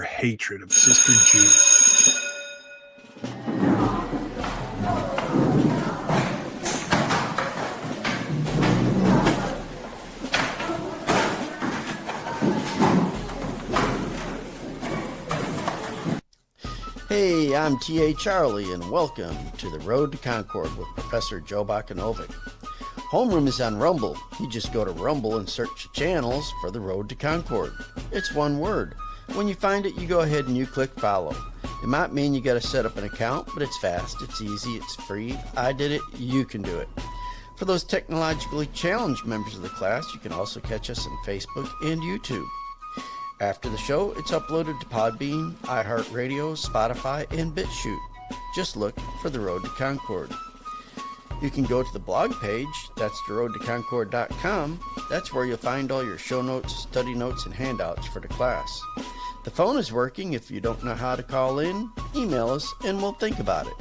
our hatred of Sister Jude. Hey, I'm T.A. Charlie, and welcome to The Road to Concord with Professor Joe Bakanovic. Homeroom is on Rumble. You just go to Rumble and search the channels for The Road to Concord. It's one word. When you find it, you go ahead and you click follow. It might mean you got to set up an account, but it's fast, it's easy, it's free. I did it, you can do it. For those technologically challenged members of the class, you can also catch us on Facebook and YouTube. After the show, it's uploaded to Podbean, iHeartRadio, Spotify, and BitChute. Just look for The Road to Concord. You can go to the blog page, that's theroadtoconcord.com. That's where you'll find all your show notes, study notes, and handouts for the class. The phone is working. If you don't know how to call in, email us and we'll think about it.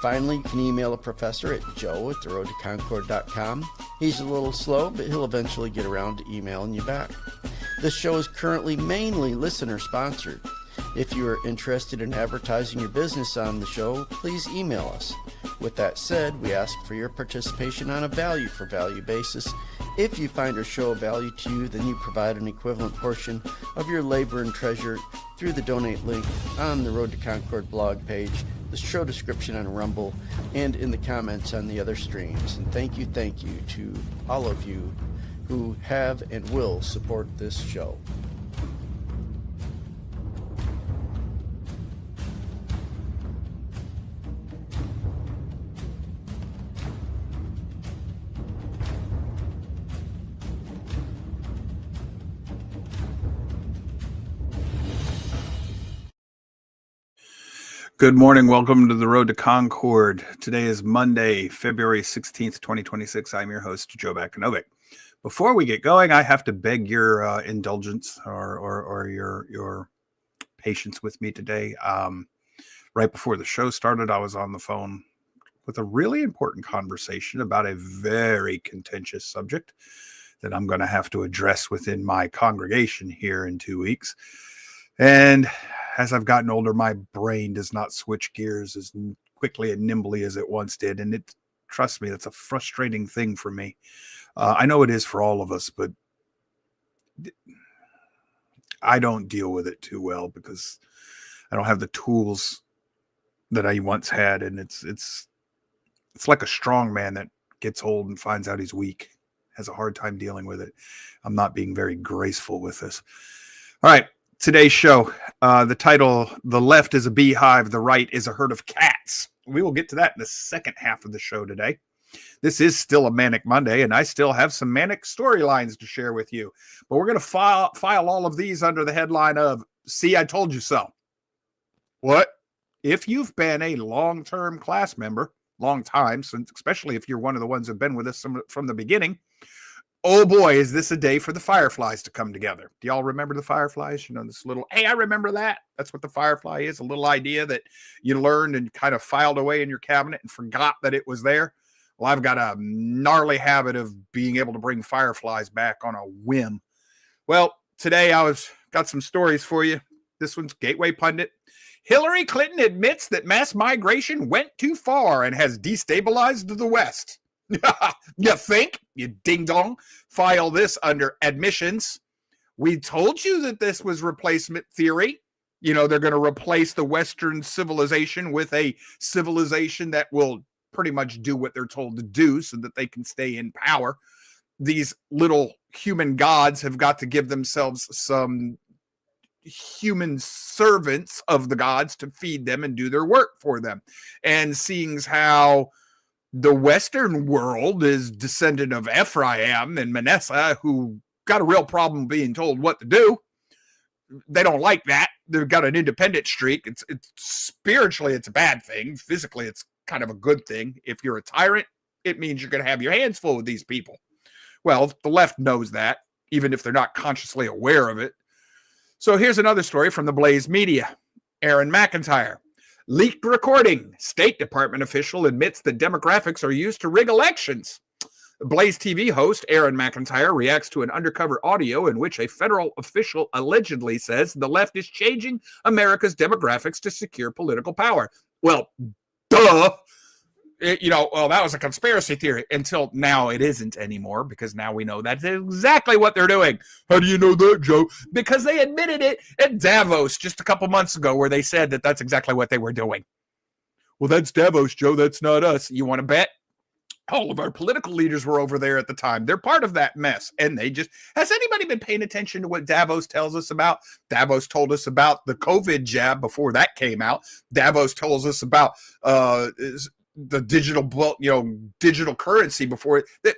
Finally, you can email a professor at joe@theroadtoconcord.com. He's a little slow, but he'll eventually get around to emailing you back. This show is currently mainly listener-sponsored. If you are interested in advertising your business on the show, please email us. With that said, we ask for your participation on a value-for-value basis. If you find our show of value to you, then you provide an equivalent portion of your labor and treasure through the donate link on the Road to Concord blog page, the show description on Rumble, and in the comments on the other streams. And thank you to all of you who have and will support this show. Good morning. Welcome to The Road to Concord. Today is Monday, February 16th, 2026. I'm your host, Joe Bakanovic. Before we get going, I have to beg your indulgence or your patience with me today. Right before the show started, I was on the phone with a really important conversation about a very contentious subject that I'm going to have to address within my congregation here in 2 weeks. And as I've gotten older, my brain does not switch gears as quickly and nimbly as it once did. And trust me, that's a frustrating thing for me. I know it is for all of us, but I don't deal with it too well because I don't have the tools that I once had. And it's like a strong man that gets old and finds out he's weak, has a hard time dealing with it. I'm not being very graceful with this. All right. Today's show, the title, The Left is a Beehive, the Right is a Herd of Cats. We will get to that in the second half of the show today. This is still a Manic Monday, and I still have some manic storylines to share with you. But we're going to file all of these under the headline of, See, I Told You So. What? If you've been a long-term class member, long time, since, especially if you're one of the ones who've been with us from the beginning, oh boy, is this a day for the Fireflies to come together. Do y'all remember the Fireflies? You know, this little, hey, I remember that. That's what the Firefly is, a little idea that you learned and kind of filed away in your cabinet and forgot that it was there. Well, I've got a gnarly habit of being able to bring Fireflies back on a whim. Well, today got some stories for you. This one's Gateway Pundit. Hillary Clinton admits that mass migration went too far and has destabilized the West. You think? You ding-dong. File this under admissions. We told you that this was replacement theory. You know, they're going to replace the Western civilization with a civilization that will pretty much do what they're told to do so that they can stay in power. These little human gods have got to give themselves some human servants of the gods to feed them and do their work for them. And seeing how the Western world is descendant of Ephraim and Manasseh, who got a real problem being told what to do. They don't like that. They've got an independent streak. It's spiritually, it's a bad thing. Physically, it's kind of a good thing. If you're a tyrant, it means you're going to have your hands full with these people. Well, the left knows that, even if they're not consciously aware of it. So here's another story from the Blaze Media. Aaron McIntyre. Leaked recording. State Department official admits that demographics are used to rig elections. Blaze TV host Aaron McIntyre reacts to an undercover audio in which a federal official allegedly says the left is changing America's demographics to secure political power. Well, duh. That was a conspiracy theory until now it isn't anymore, because now we know that's exactly what they're doing. How do you know that, Joe? Because they admitted it at Davos just a couple months ago, where they said that that's exactly what they were doing. Well, that's Davos, Joe. That's not us. You want to bet? All of our political leaders were over there at the time. They're part of that mess. And has anybody been paying attention to what Davos tells us about? Davos told us about the COVID jab before that came out. Davos tells us about the digital currency before it.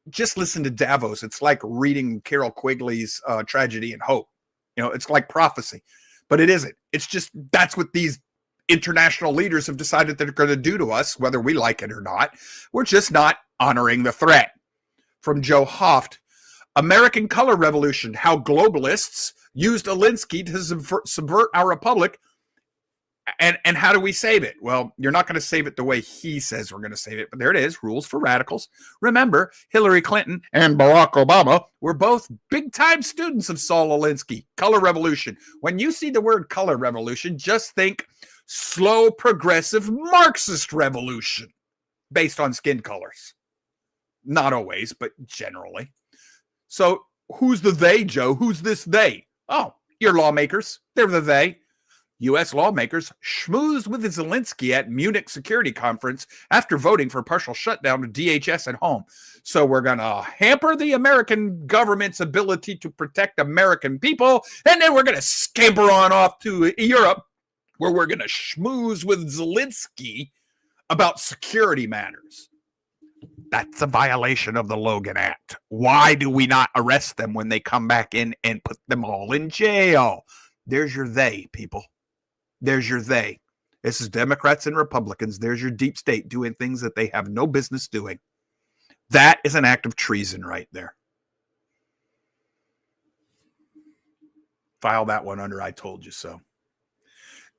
Just listen to Davos. It's like reading Carol Quigley's Tragedy and Hope. It's like prophecy, but it isn't. It's just, that's what these international leaders have decided they're going to do to us, whether we like it or not. We're just not honoring the threat. From Joe Hoft, American Color Revolution, how globalists used Alinsky to subvert our republic. And how do we save it? Well, you're not going to save it the way he says we're going to save it, but there it is, rules for radicals. Remember, Hillary Clinton and Barack Obama were both big-time students of Saul Alinsky. Color Revolution. When you see the word color revolution, just think slow, progressive Marxist revolution based on skin colors. Not always, but generally. So who's the they, Joe? Who's this they? Oh, your lawmakers. They're the they. U.S. lawmakers schmoozed with Zelensky at Munich Security Conference after voting for partial shutdown of DHS at home. So we're going to hamper the American government's ability to protect American people, and then we're going to scamper on off to Europe, where we're going to schmooze with Zelensky about security matters. That's a violation of the Logan Act. Why do we not arrest them when they come back in and put them all in jail? There's your they, people. There's your they. This is Democrats and Republicans. There's your deep state doing things that they have no business doing. That is an act of treason right there. File that one under I told you so.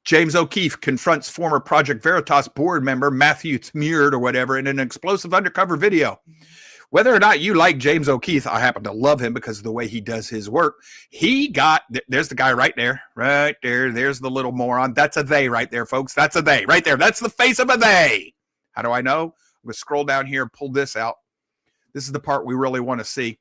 James O'Keefe confronts former Project Veritas board member Matthew Tmurd or whatever in an explosive undercover video. Whether or not you like James O'Keefe, I happen to love him because of the way he does his work. There's the guy right there. There's the little moron. That's a they right there, folks. That's a they right there. That's the face of a they. How do I know? I'm going to scroll down here and pull this out. This is the part we really want to see.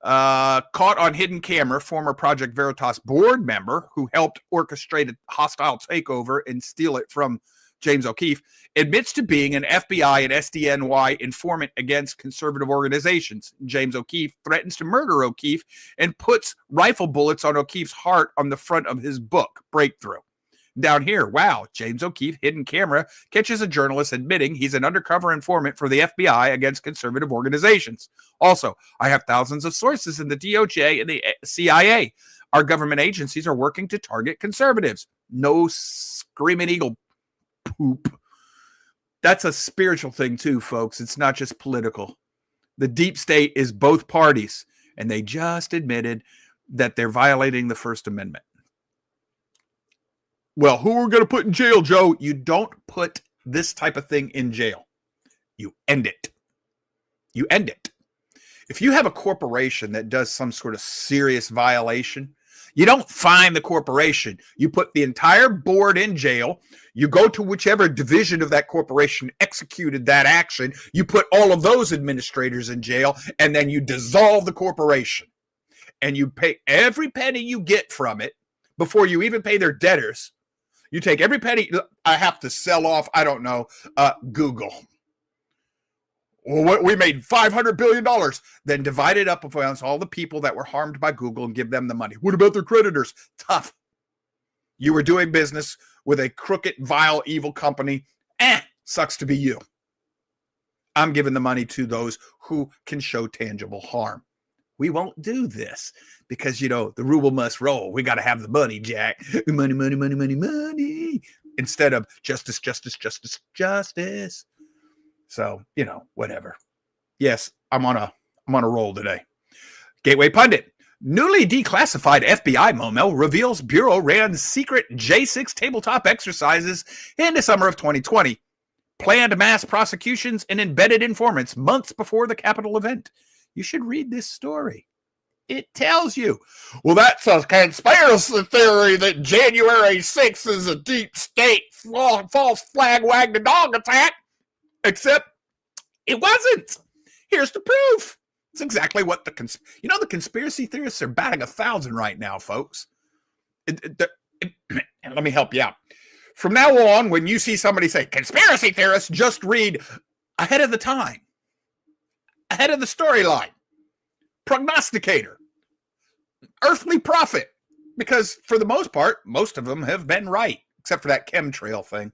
Caught on hidden camera, former Project Veritas board member who helped orchestrate a hostile takeover and steal it from James O'Keefe, admits to being an FBI and SDNY informant against conservative organizations. James O'Keefe threatens to murder O'Keefe and puts rifle bullets on O'Keefe's heart on the front of his book, Breakthrough. Down here, wow, James O'Keefe, hidden camera, catches a journalist admitting he's an undercover informant for the FBI against conservative organizations. Also, I have thousands of sources in the DOJ and the CIA. Our government agencies are working to target conservatives. No screaming eagle poop. That's a spiritual thing too, folks. It's not just political. The deep state is both parties, and they just admitted that they're violating the First Amendment. Well, who are we going to put in jail, Joe? You don't put this type of thing in jail. You end it. You end it. If you have a corporation that does some sort of serious violation, you don't fine the corporation. You put the entire board in jail. You go to whichever division of that corporation executed that action. You put all of those administrators in jail, and then you dissolve the corporation. And you pay every penny you get from it before you even pay their debtors. You take every penny. I have to sell off, I don't know, Google. Well, we made $500 billion. Then divide it up amongst all the people that were harmed by Google and give them the money. What about their creditors? Tough. You were doing business with a crooked, vile, evil company. Sucks to be you. I'm giving the money to those who can show tangible harm. We won't do this because, the ruble must roll. We got to have the money, Jack. Money, money, money, money, money. Instead of justice, justice, justice, justice. So, whatever. Yes, I'm on a roll today. Gateway Pundit. Newly declassified FBI memo reveals Bureau ran secret J6 tabletop exercises in the summer of 2020. planned mass prosecutions, and embedded informants months before the Capitol event. You should read this story. It tells you. Well, that's a conspiracy theory that January 6th is a deep state false flag wag the dog attack. Except it wasn't. Here's the proof. It's exactly what the conspiracy theorists are batting 1,000 right now, folks. Let me help you out. From now on, when you see somebody say conspiracy theorists, just read ahead of the time, ahead of the storyline, prognosticator, earthly prophet, because for the most part, most of them have been right, except for that chemtrail thing.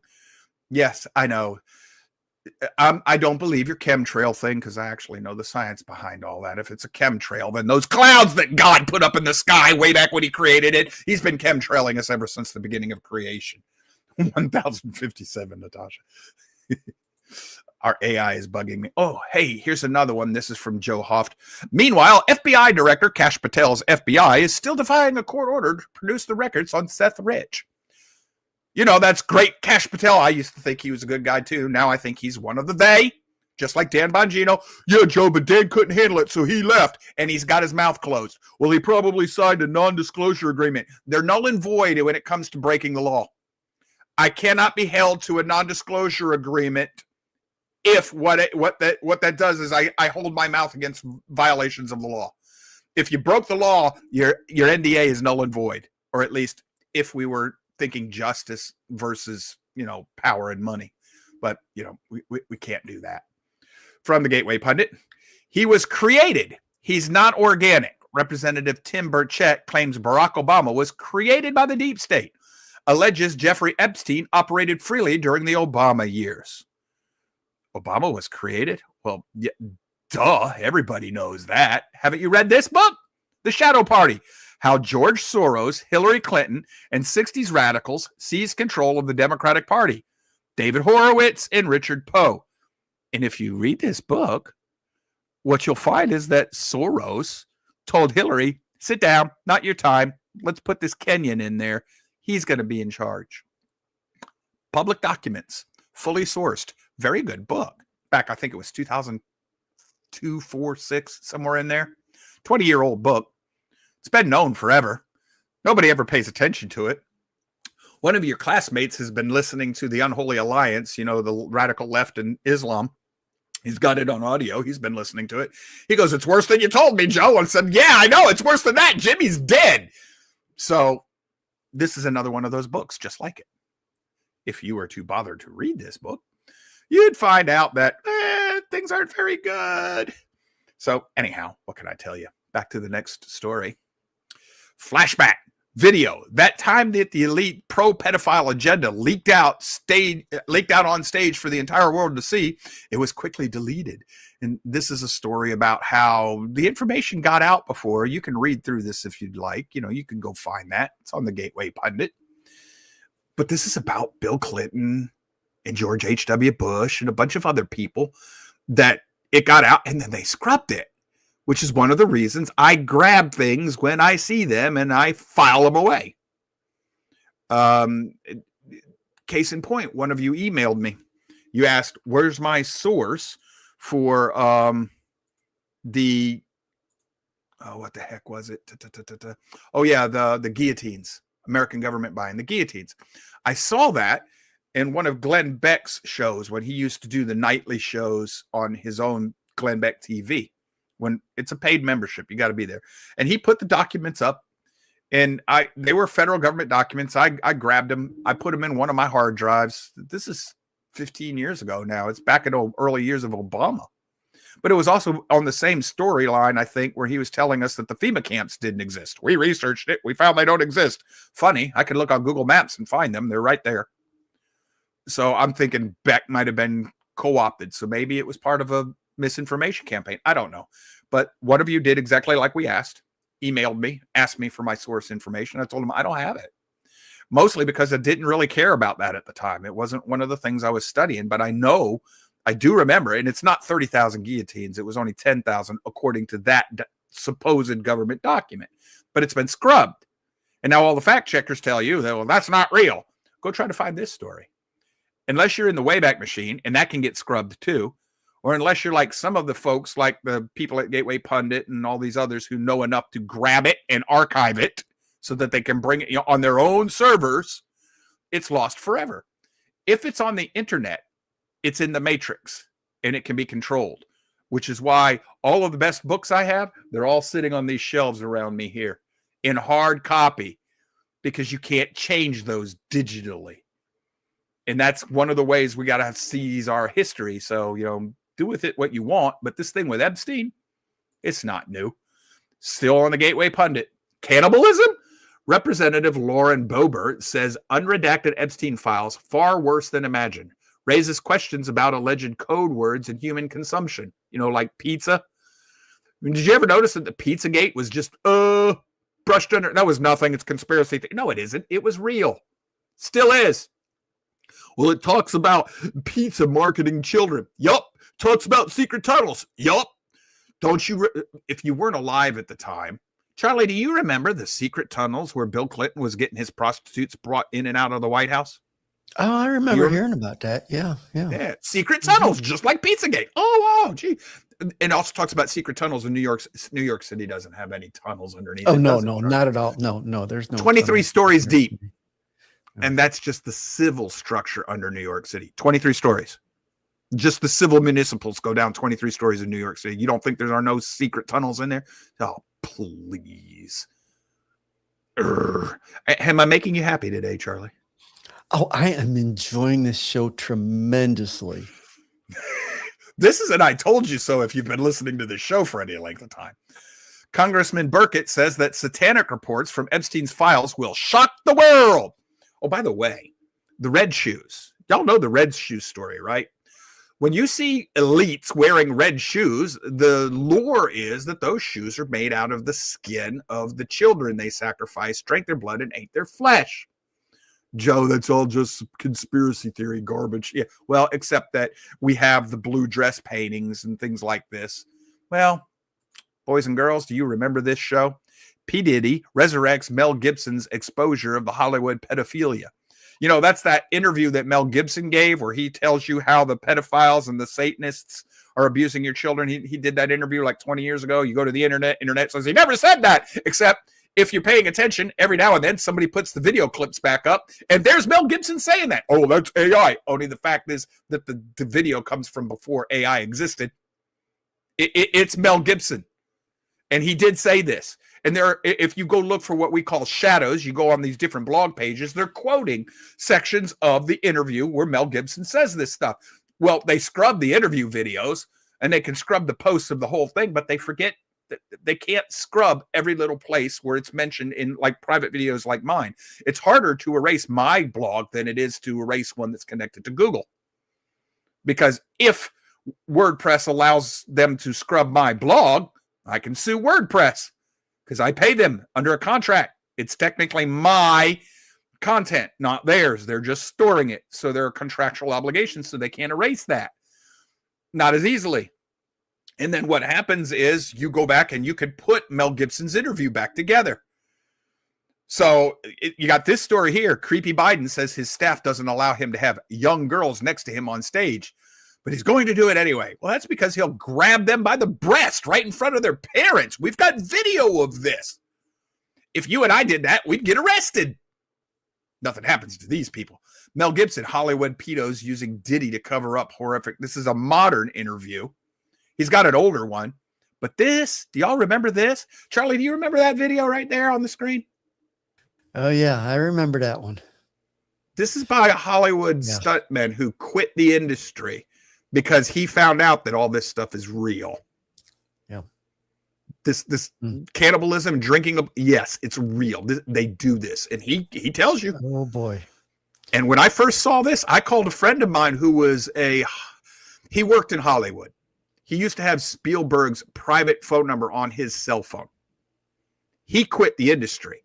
Yes, I know. I don't believe your chemtrail thing because I actually know the science behind all that. If it's a chemtrail, then those clouds that God put up in the sky way back when he created it, he's been chemtrailing us ever since the beginning of creation. 1057, Natasha. Our AI is bugging me. Oh, hey, here's another one. This is from Joe Hoft. Meanwhile, FBI Director Kash Patel's FBI is still defying a court order to produce the records on Seth Rich. You know, that's great. Kash Patel, I used to think he was a good guy too. Now I think he's one of the they, just like Dan Bongino. Yeah, Joe, but Dan couldn't handle it, so he left, and he's got his mouth closed. Well, he probably signed a non-disclosure agreement. They're null and void when it comes to breaking the law. I cannot be held to a non-disclosure agreement if what that does is I hold my mouth against violations of the law. If you broke the law, your NDA is null and void, or at least if we were thinking justice versus, power and money. But, we can't do that. From the Gateway Pundit, he was created. He's not organic. Representative Tim Burchett claims Barack Obama was created by the deep state. Alleges Jeffrey Epstein operated freely during the Obama years. Obama was created? Well, yeah, duh. Everybody knows that. Haven't you read this book? The Shadow Party. How George Soros, Hillary Clinton, and 60s radicals seized control of the Democratic Party. David Horowitz and Richard Poe. And if you read this book, what you'll find is that Soros told Hillary, sit down, not your time. Let's put this Kenyan in there. He's going to be in charge. Public documents, fully sourced. Very good book. Back, I think it was 2002, 4, 6, somewhere in there. 20-year-old book. It's been known forever. Nobody ever pays attention to it. One of your classmates has been listening to the Unholy Alliance, the radical left in Islam. He's got it on audio. He's been listening to it. He goes, it's worse than you told me, Joe. And said, yeah, I know. It's worse than that. Jimmy's dead. So this is another one of those books just like it. If you were to bother to read this book, you'd find out that things aren't very good. So anyhow, what can I tell you? Back to the next story. Flashback video. That time that the elite pro-pedophile agenda leaked out on stage for the entire world to see, it was quickly deleted. And this is a story about how the information got out before. You can read through this if you'd like. You can go find that. It's on the Gateway Pundit. But this is about Bill Clinton and George H.W. Bush and a bunch of other people that it got out and then they scrubbed it, which is one of the reasons I grab things when I see them and I file them away. Case in point, one of you emailed me. You asked, where's my source for what the heck was it? Oh, yeah, the guillotines, American government buying the guillotines. I saw that in one of Glenn Beck's shows when he used to do the nightly shows on his own Glenn Beck TV. When it's a paid membership, you got to be there. And he put the documents up, and they were federal government documents. I grabbed them. I put them in one of my hard drives. This is 15 years ago now. It's back in the early years of Obama. But it was also on the same storyline, I think, where he was telling us that the FEMA camps didn't exist. We researched it. We found they don't exist. Funny. I could look on Google Maps and find them. They're right there. So I'm thinking Beck might have been co-opted. So maybe it was part of a misinformation campaign. I don't know. But one of you did exactly like we asked, emailed me, asked me for my source information. I told him I don't have it. Mostly because I didn't really care about that at the time. It wasn't one of the things I was studying, but I do remember, and it's not 30,000 guillotines. It was only 10,000 according to that supposed government document, but it's been scrubbed. And now all the fact checkers tell you that, well, that's not real. Go try to find this story. unless you're in the Wayback Machine, and that can get scrubbed too, or unless you're like some of the folks like the people at Gateway Pundit and all these others who know enough to grab it and archive it so that they can bring it on their own servers, it's lost forever. If it's on the internet, it's in the matrix and it can be controlled, which is why all of the best books I have, they're all sitting on these shelves around me here in hard copy, because you can't change those digitally. And that's one of the ways we got to seize our history. So, do with it what you want. But this thing with Epstein, it's not new. Still on the Gateway Pundit. Cannibalism? Representative Lauren Boebert says unredacted Epstein files far worse than imagined. Raises questions about alleged code words in human consumption. Like pizza. I mean, did you ever notice that the Pizzagate was just brushed under? That was nothing. It's conspiracy theory. No, it isn't. It was real. Still is. Well, it talks about pizza marketing children. Yup. Talks about secret tunnels. Yup. Don't you? If you weren't alive at the time, Charlie, do you remember the secret tunnels where Bill Clinton was getting his prostitutes brought in and out of the White House? Oh, I remember hearing about that. Yeah. Secret tunnels, just like Pizzagate. Oh, wow, gee. And also talks about secret tunnels in New York. New York City doesn't have any tunnels underneath. Oh, no, not at all. No, there's no. 23 stories deep. And that's just the civil structure under New York City. 23 stories. Just the civil municipals go down 23 stories in New York City. You don't think there are no secret tunnels in there? Oh, please. Am I making you happy today, Charlie? Oh, I am enjoying this show tremendously. This is an I told you so if you've been listening to this show for any length of time. Congressman Burkett says that satanic reports from Epstein's files will shock the world. Oh, by the way, the red shoes. Y'all know the red shoe story, right? When you see elites wearing red shoes, the lore is that those shoes are made out of the skin of the children they sacrificed, drank their blood, and ate their flesh. Joe, that's all just conspiracy theory garbage. Yeah, well, except that we have the blue dress paintings and things like this. Well, boys and girls, do you remember this show? P. Diddy resurrects Mel Gibson's exposure of the Hollywood pedophilia. That's that interview that Mel Gibson gave where he tells you how the pedophiles and the Satanists are abusing your children. He did that interview like 20 years ago. You go to the internet says he never said that, except if you're paying attention, every now and then somebody puts the video clips back up and there's Mel Gibson saying that. Oh, that's AI. Only the fact is that the video comes from before AI existed. It's Mel Gibson. And he did say this. And if you go look for what we call shadows, you go on these different blog pages, they're quoting sections of the interview where Mel Gibson says this stuff. Well, they scrub the interview videos and they can scrub the posts of the whole thing, but they forget that they can't scrub every little place where it's mentioned in like private videos like mine. It's harder to erase my blog than it is to erase one that's connected to Google. Because if WordPress allows them to scrub my blog, I can sue WordPress. Because I pay them under a contract. It's technically my content, not theirs. They're just storing it. So there are contractual obligations, so they can't erase that. Not as easily. And then what happens is you go back and you could put Mel Gibson's interview back together. So you got this story here. Creepy Biden says his staff doesn't allow him to have young girls next to him on stage, but he's going to do it anyway. Well, that's because he'll grab them by the breast right in front of their parents. We've got video of this. If you and I did that, we'd get arrested. Nothing happens to these people. Mel Gibson, Hollywood pedos using Diddy to cover up horrific. This is a modern interview. He's got an older one. But this, do y'all remember this? Charlie, do you remember that video right there on the screen? Oh, yeah, I remember that one. This is by a Hollywood stuntman who quit the industry because he found out that all this stuff is real. Yeah. This cannibalism, drinking, yes, it's real. They do this. And he tells you. Oh, boy. And when I first saw this, I called a friend of mine who was he worked in Hollywood. He used to have Spielberg's private phone number on his cell phone. He quit the industry.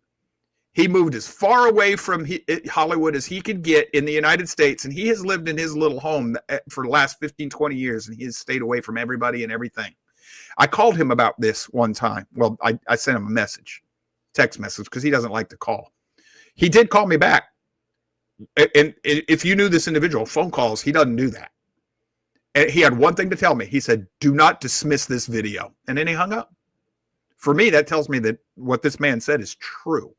He moved as far away from Hollywood as he could get in the United States, and he has lived in his little home for the last 15, 20 years, and he has stayed away from everybody and everything. I called him about this one time. Well, I sent him a text message, because he doesn't like to call. He did call me back. And if you knew this individual, phone calls, he doesn't do that. And he had one thing to tell me. He said, do not dismiss this video. And then he hung up. For me, that tells me that what this man said is true.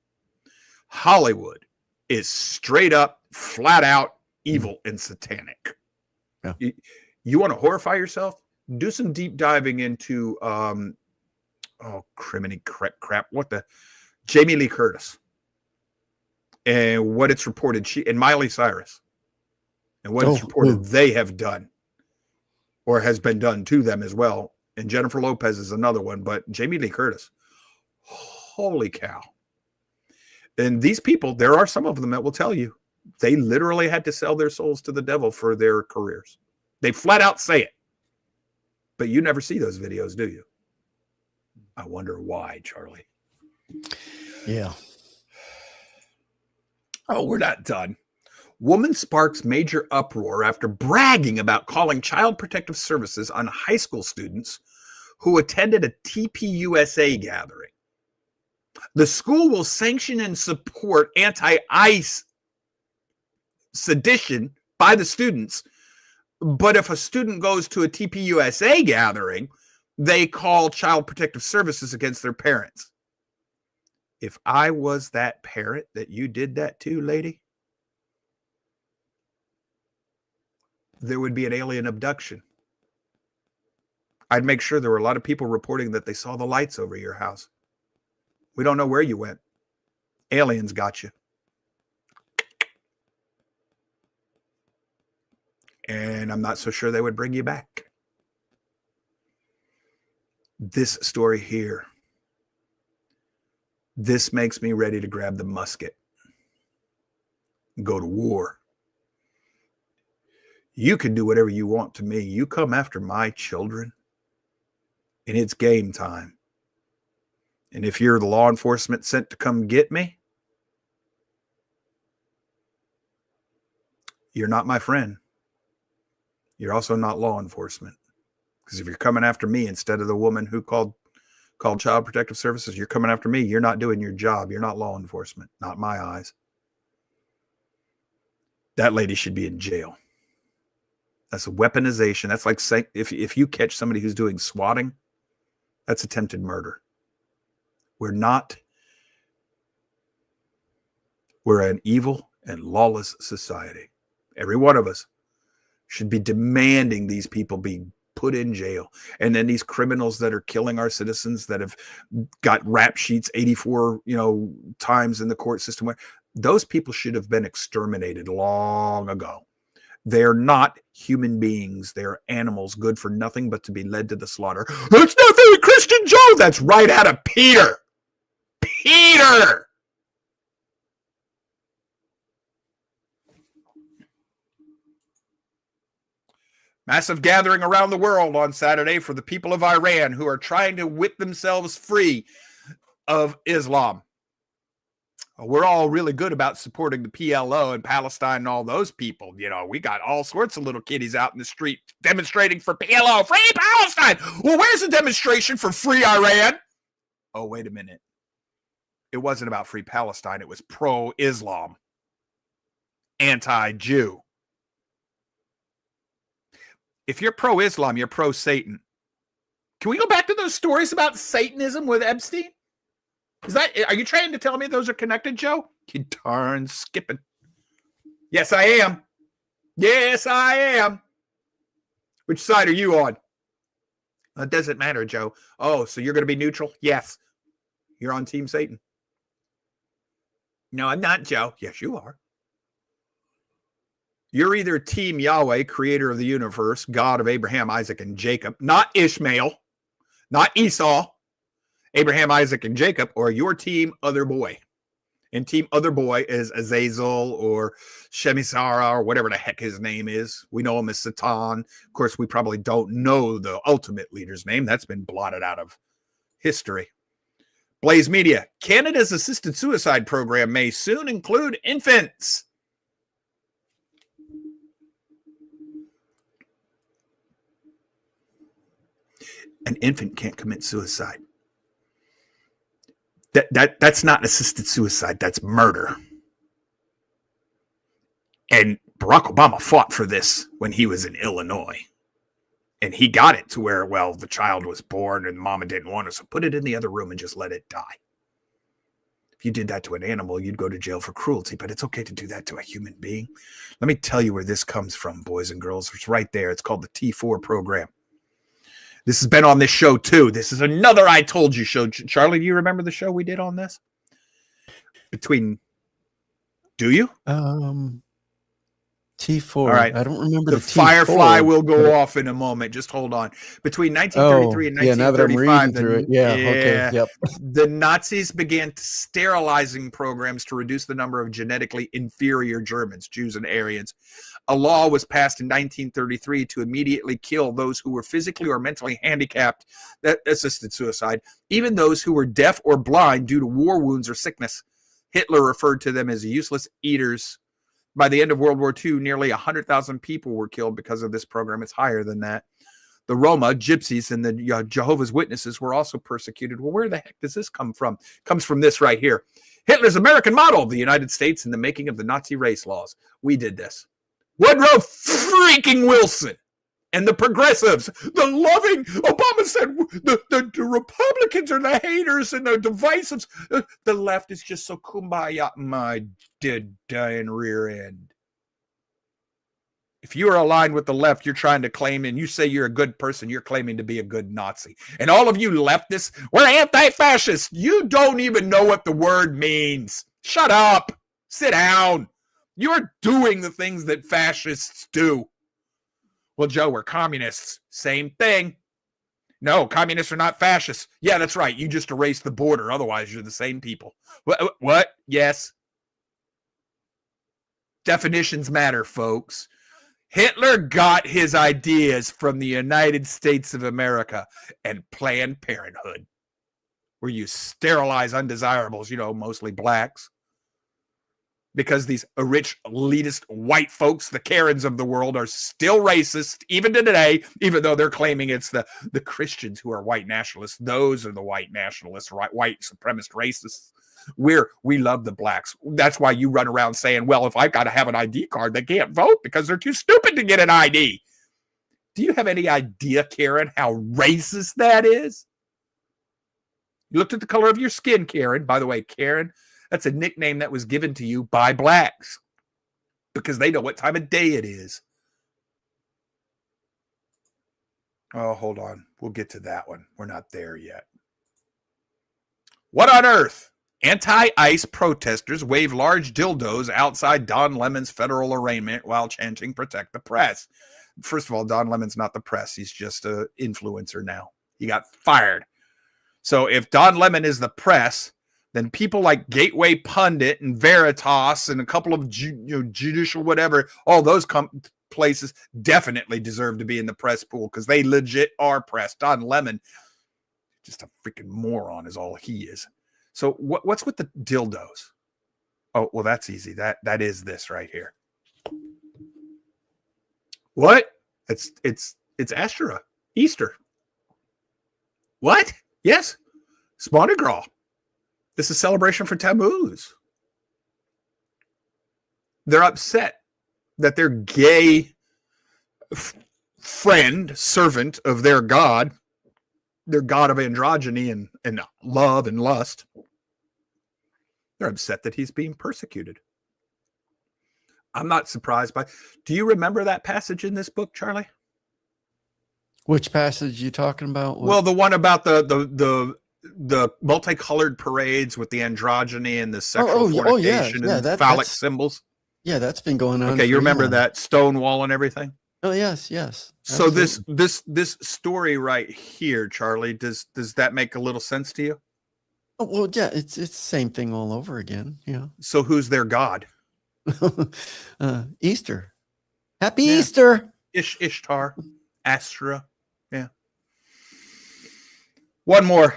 Hollywood is straight up, flat out evil and satanic. Yeah. You want to horrify yourself? Do some deep diving into, criminy crap. What the? Jamie Lee Curtis. And what it's reported, she and Miley Cyrus. And what it's reported they have done. Or has been done to them as well. And Jennifer Lopez is another one. But Jamie Lee Curtis. Holy cow. And these people, there are some of them that will tell you they literally had to sell their souls to the devil for their careers. They flat out say it. But you never see those videos, do you? I wonder why, Charlie. Yeah. Oh, we're not done. Woman sparks major uproar after bragging about calling Child Protective Services on high school students who attended a TPUSA gathering. The school will sanction and support anti-ICE sedition by the students. But if a student goes to a TPUSA gathering, they call Child Protective Services against their parents. If I was that parent that you did that to, lady, there would be an alien abduction. I'd make sure there were a lot of people reporting that they saw the lights over your house. We don't know where you went. Aliens got you. And I'm not so sure they would bring you back. This story here, this makes me ready to grab the musket and go to war. You can do whatever you want to me. You come after my children, and it's game time. And if you're the law enforcement sent to come get me, you're not my friend. You're also not law enforcement. Because if you're coming after me instead of the woman who called Child Protective Services, you're coming after me. You're not doing your job. You're not law enforcement. Not in my eyes. That lady should be in jail. That's a weaponization. That's like saying if you catch somebody who's doing swatting, that's attempted murder. We're an evil and lawless society. Every one of us should be demanding these people be put in jail. And then these criminals that are killing our citizens that have got rap sheets 84, times in the court system, those people should have been exterminated long ago. They're not human beings. They're animals good for nothing but to be led to the slaughter. That's not very Christian, Joe. That's right out of Peter. Peter. Massive gathering around the world on Saturday for the people of Iran who are trying to whip themselves free of Islam. We're all really good about supporting the PLO and Palestine and all those people. We got all sorts of little kiddies out in the street demonstrating for PLO, free Palestine. Well, where's the demonstration for free Iran? Oh, wait a minute. It wasn't about free Palestine. It was pro-Islam, anti-Jew. If you're pro-Islam, you're pro-Satan. Can we go back to those stories about Satanism with Epstein? Are you trying to tell me those are connected, Joe? You darn skipping. Yes, I am. Yes, I am. Which side are you on? It doesn't matter, Joe. Oh, so you're going to be neutral? Yes. You're on Team Satan. No, I'm not, Joe. Yes, you are. You're either Team Yahweh, creator of the universe, God of Abraham, Isaac, and Jacob, not Ishmael, not Esau, Abraham, Isaac, and Jacob, or your Team Other Boy. And Team Other Boy is Azazel or Shemisara or whatever the heck his name is. We know him as Satan. Of course, we probably don't know the ultimate leader's name. That's been blotted out of history. Blaze Media. Canada's assisted suicide program may soon include infants. An infant can't commit suicide. That's not assisted suicide. That's murder. And Barack Obama fought for this when he was in Illinois. And he got it to where, well, the child was born and mama didn't want it, so put it in the other room and just let it die. If you did that to an animal, you'd go to jail for cruelty, but it's okay to do that to a human being. Let me tell you where this comes from, boys and girls. It's right there. It's called the T4 program. This has been on this show, too. This is another I Told You show. Charlie, do you remember the show we did on this? Do you? T4. All right. I don't remember the T4, Firefly will go off in a moment. Just hold on. Between 1933 and 1935, now that I'm reading through it. Okay, yep. The Nazis began sterilizing programs to reduce the number of genetically inferior Germans, Jews, and Aryans. A law was passed in 1933 to immediately kill those who were physically or mentally handicapped, that assisted suicide, even those who were deaf or blind due to war wounds or sickness. Hitler referred to them as useless eaters. By the end of World War II, nearly 100,000 people were killed because of this program. It's higher than that. The Roma, Gypsies, and the Jehovah's Witnesses were also persecuted. Well, where the heck does this come from? It comes from this right here. Hitler's American model, the United States, and the making of the Nazi race laws. We did this. Woodrow freaking Wilson and the progressives, the loving, Obama said the Republicans are the haters and the divisives. The left is just so kumbaya, my dead dying rear end. If you are aligned with the left, you're trying to claim, and you say you're a good person, you're claiming to be a good Nazi. And all of you leftists, we're anti-fascist. You don't even know what the word means. Shut up. Sit down. You're doing the things that fascists do. Well, Joe, we're communists. Same thing. No, communists are not fascists. Yeah, that's right. You just erased the border. Otherwise, you're the same people. What? Yes. Definitions matter, folks. Hitler got his ideas from the United States of America and Planned Parenthood, where you sterilize undesirables, mostly blacks. Because these rich, elitist white folks, the Karens of the world, are still racist, even to today, even though they're claiming it's the Christians who are white nationalists. Those are the white nationalists, white supremacist racists. We love the blacks. That's why you run around saying, well, if I've got to have an ID card, they can't vote because they're too stupid to get an ID. Do you have any idea, Karen, how racist that is? You looked at the color of your skin, Karen. By the way, Karen, that's a nickname that was given to you by blacks because they know what time of day it is. Oh, hold on. We'll get to that one. We're not there yet. What on earth? Anti-ICE protesters wave large dildos outside Don Lemon's federal arraignment while chanting "Protect the Press." First of all, Don Lemon's not the press. He's just an influencer now. He got fired. So if Don Lemon is the press, then people like Gateway Pundit and Veritas and a couple of judicial whatever, all those places definitely deserve to be in the press pool because they legit are press. Don Lemon, just a freaking moron is all he is. So what's with the dildos? Oh, well, that's easy. That is this right here. What? It's Astra. Easter. What? Yes. Mardi Gras. This is celebration for Tammuz. They're upset that their gay friend, servant of their god of androgyny and love and lust, they're upset that he's being persecuted. I'm not surprised by. Do you remember that passage in this book, Charlie? Which passage are you talking about? Well, the one about the multicolored parades with the androgyny and the sexual fornication and phallic symbols. Yeah, that's been going on. Okay, you remember that Stonewall and everything? Oh, yes. So this story right here, Charlie, does that make a little sense to you? Oh, well, yeah, it's the same thing all over again. Yeah. So who's their god? Easter. Happy Easter. Ishtar, Astra. Yeah. One more.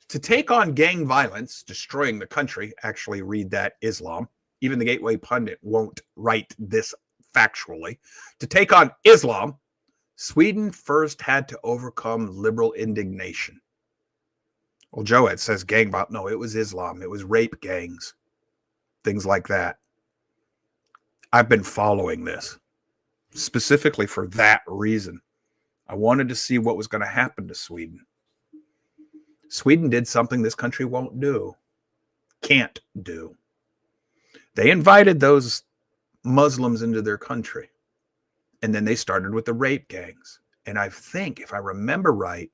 To take on gang violence, destroying the country, actually read that Islam. Even the Gateway Pundit won't write this factually. To take on Islam, Sweden first had to overcome liberal indignation. Well, Joe, it says gang violence. No, it was Islam. It was rape gangs. Things like that. I've been following this specifically for that reason. I wanted to see what was going to happen to Sweden. Sweden did something this country won't do, can't do. They invited those Muslims into their country, and then they started with the rape gangs. And I think, if I remember right,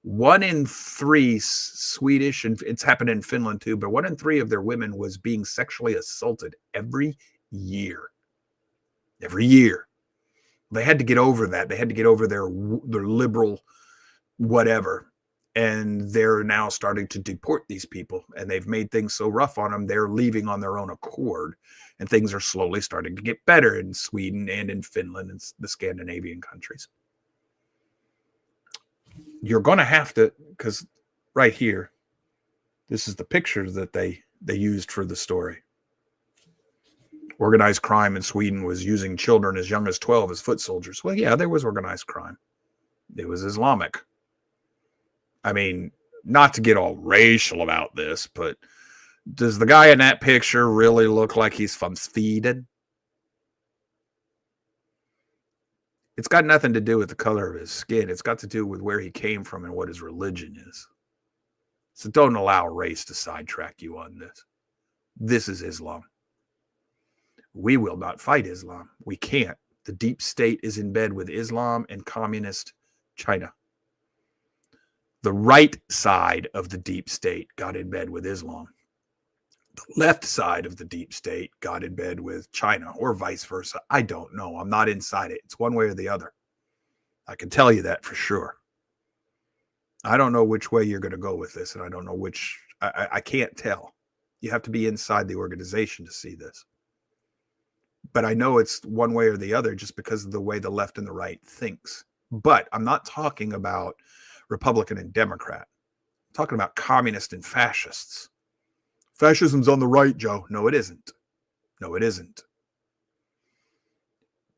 1 in 3 Swedish, and it's happened in Finland too, but 1 in 3 of their women was being sexually assaulted every year. Every year. They had to get over that. They had to get over their liberal whatever. And they're now starting to deport these people. And they've made things so rough on them, they're leaving on their own accord. And things are slowly starting to get better in Sweden and in Finland and the Scandinavian countries. You're going to have to, because right here, this is the picture that they used for the story. Organized crime in Sweden was using children as young as 12 as foot soldiers. Well, yeah, there was organized crime. It was Islamic. I mean, not to get all racial about this, but does the guy in that picture really look like he's from Sweden? It's got nothing to do with the color of his skin. It's got to do with where he came from and what his religion is. So don't allow race to sidetrack you on this. This is Islam. We will not fight Islam. We can't. The deep state is in bed with Islam and communist China. The right side of the deep state got in bed with Islam. The left side of the deep state got in bed with China, or vice versa. I don't know. I'm not inside it. It's one way or the other. I can tell you that for sure. I don't know which way you're going to go with this, and I don't know which. I can't tell. You have to be inside the organization to see this. But I know it's one way or the other just because of the way the left and the right thinks. But I'm not talking about Republican and Democrat. I'm talking about communist and fascists. Fascism's on the right, Joe. No, it isn't. No, it isn't.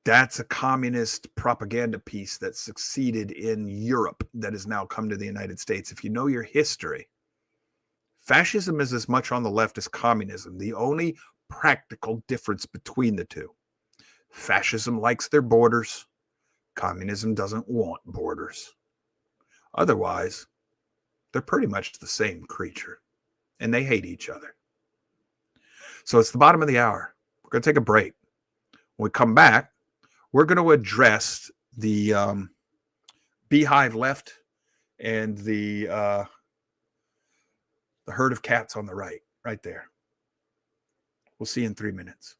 That's a communist propaganda piece that succeeded in Europe that has now come to the United States. If you know your history, fascism is as much on the left as communism. The only practical difference between the two. Fascism likes their borders. Communism doesn't want borders. Otherwise, they're pretty much the same creature. And they hate each other. So it's the bottom of the hour. We're going to take a break. When we come back, we're going to address the beehive left and the herd of cats on the right there. We'll see you in 3 minutes.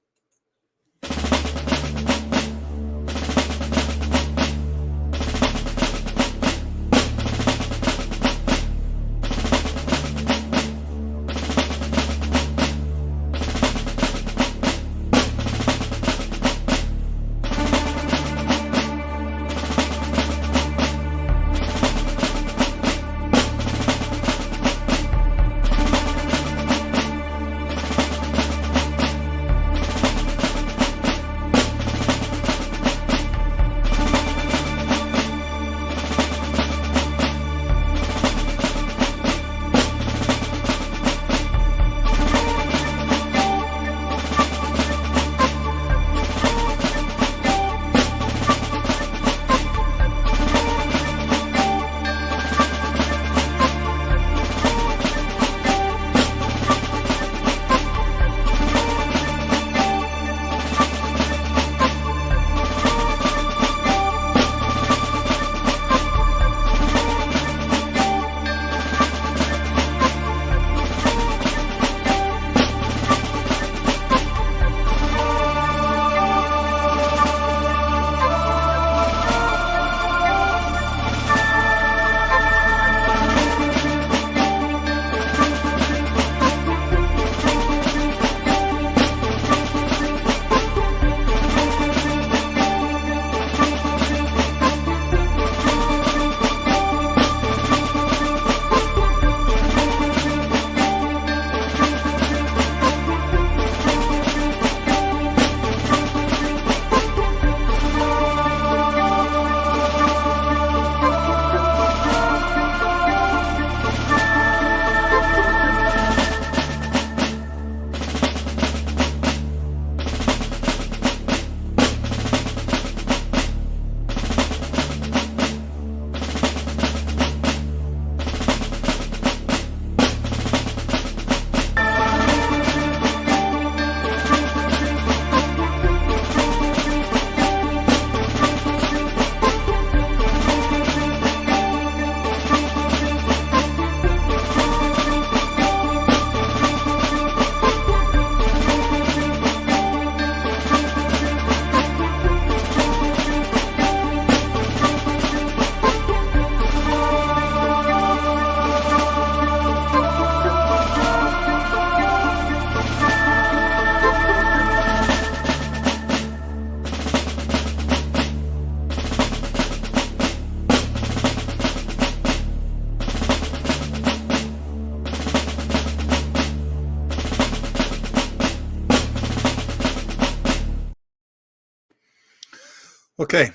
Okay,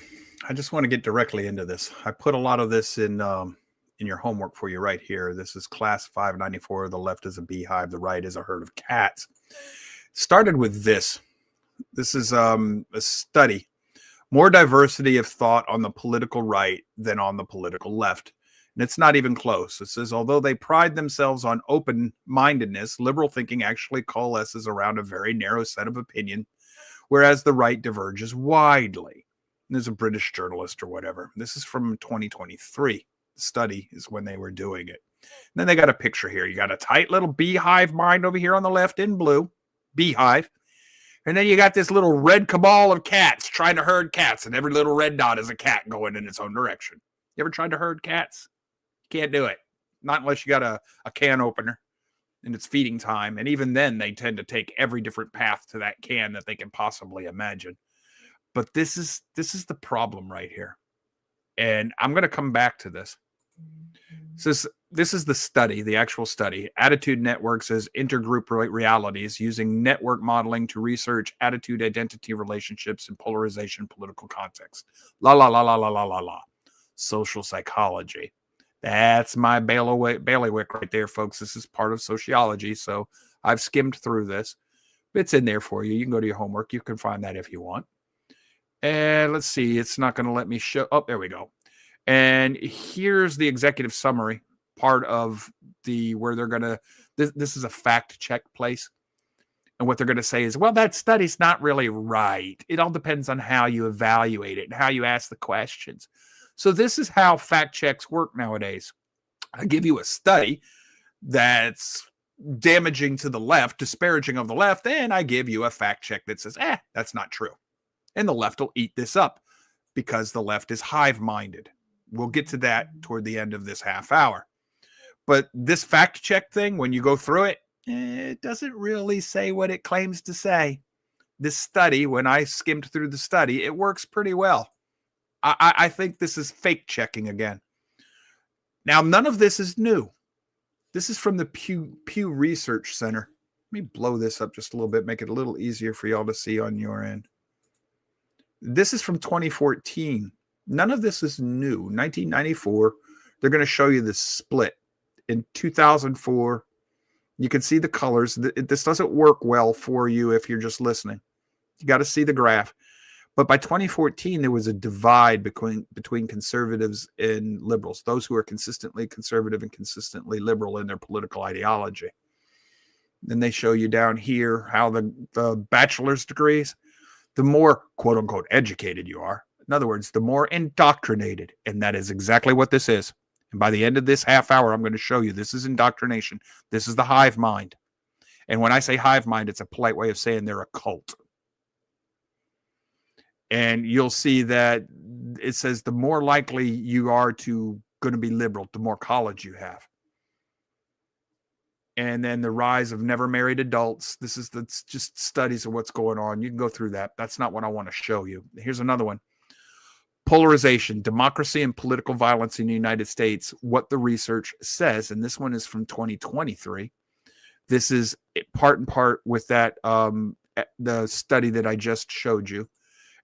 I just want to get directly into this. I put a lot of this in your homework for you right here. This is class 594. The left is a beehive, the right is a herd of cats. Started with this. This is a study. More diversity of thought on the political right than on the political left. And it's not even close. It says, although they pride themselves on open mindedness, liberal thinking actually coalesces around a very narrow set of opinion, whereas the right diverges widely. And there's a British journalist or whatever. This is from 2023. The study is when they were doing it. And then they got a picture here. You got a tight little beehive mind over here on the left in blue, beehive. And then you got this little red cabal of cats trying to herd cats, and every little red dot is a cat going in its own direction. You ever tried to herd cats? You can't do it. Not unless you got a can opener and it's feeding time. And even then, they tend to take every different path to that can that they can possibly imagine. But this is the problem right here. And I'm going to come back to this. This is the study, the actual study. Attitude Networks as intergroup realities using network modeling to research attitude, identity, relationships, and polarization political context. La, la, la, la, la, la, la, la. Social psychology. That's my bailiwick right there, folks. This is part of sociology. So I've skimmed through this. It's in there for you. You can go to your homework. You can find that if you want. And let's see. It's not going to let me show. Oh, there we go. And here's the executive summary part of the where they're going to this is a fact check place. And what they're going to say is, well, that study's not really right. It all depends on how you evaluate it and how you ask the questions. So this is how fact checks work nowadays. I give you a study that's damaging to the left, disparaging of the left, and I give you a fact check that says, that's not true. And the left will eat this up because the left is hive-minded. We'll get to that toward the end of this half hour. But this fact check thing, when you go through it, it doesn't really say what it claims to say. This study, when I skimmed through the study, it works pretty well. I think this is fake checking again. Now, none of this is new. This is from the Pew Research Center. Let me blow this up just a little bit, make it a little easier for y'all to see on your end. This is from 2014. None of this is new. 1994, they're going to show you the split. In 2004, you can see the colors. This doesn't work well for you if you're just listening. You got to see the graph. But by 2014, there was a divide between conservatives and liberals, those who are consistently conservative and consistently liberal in their political ideology. Then they show you down here how the bachelor's degrees, the more quote unquote educated you are. In other words, the more indoctrinated. And that is exactly what this is. And by the end of this half hour, I'm going to show you this is indoctrination. This is the hive mind. And when I say hive mind, it's a polite way of saying they're a cult. And you'll see that it says the more likely you are to going to be liberal, the more college you have. And then the rise of never married adults. That's just studies of what's going on. You can go through that. That's not what I want to show you. Here's another one. Polarization, democracy and political violence in the United States, what the research says. And this one is from 2023. This is part and part with that, the study that I just showed you.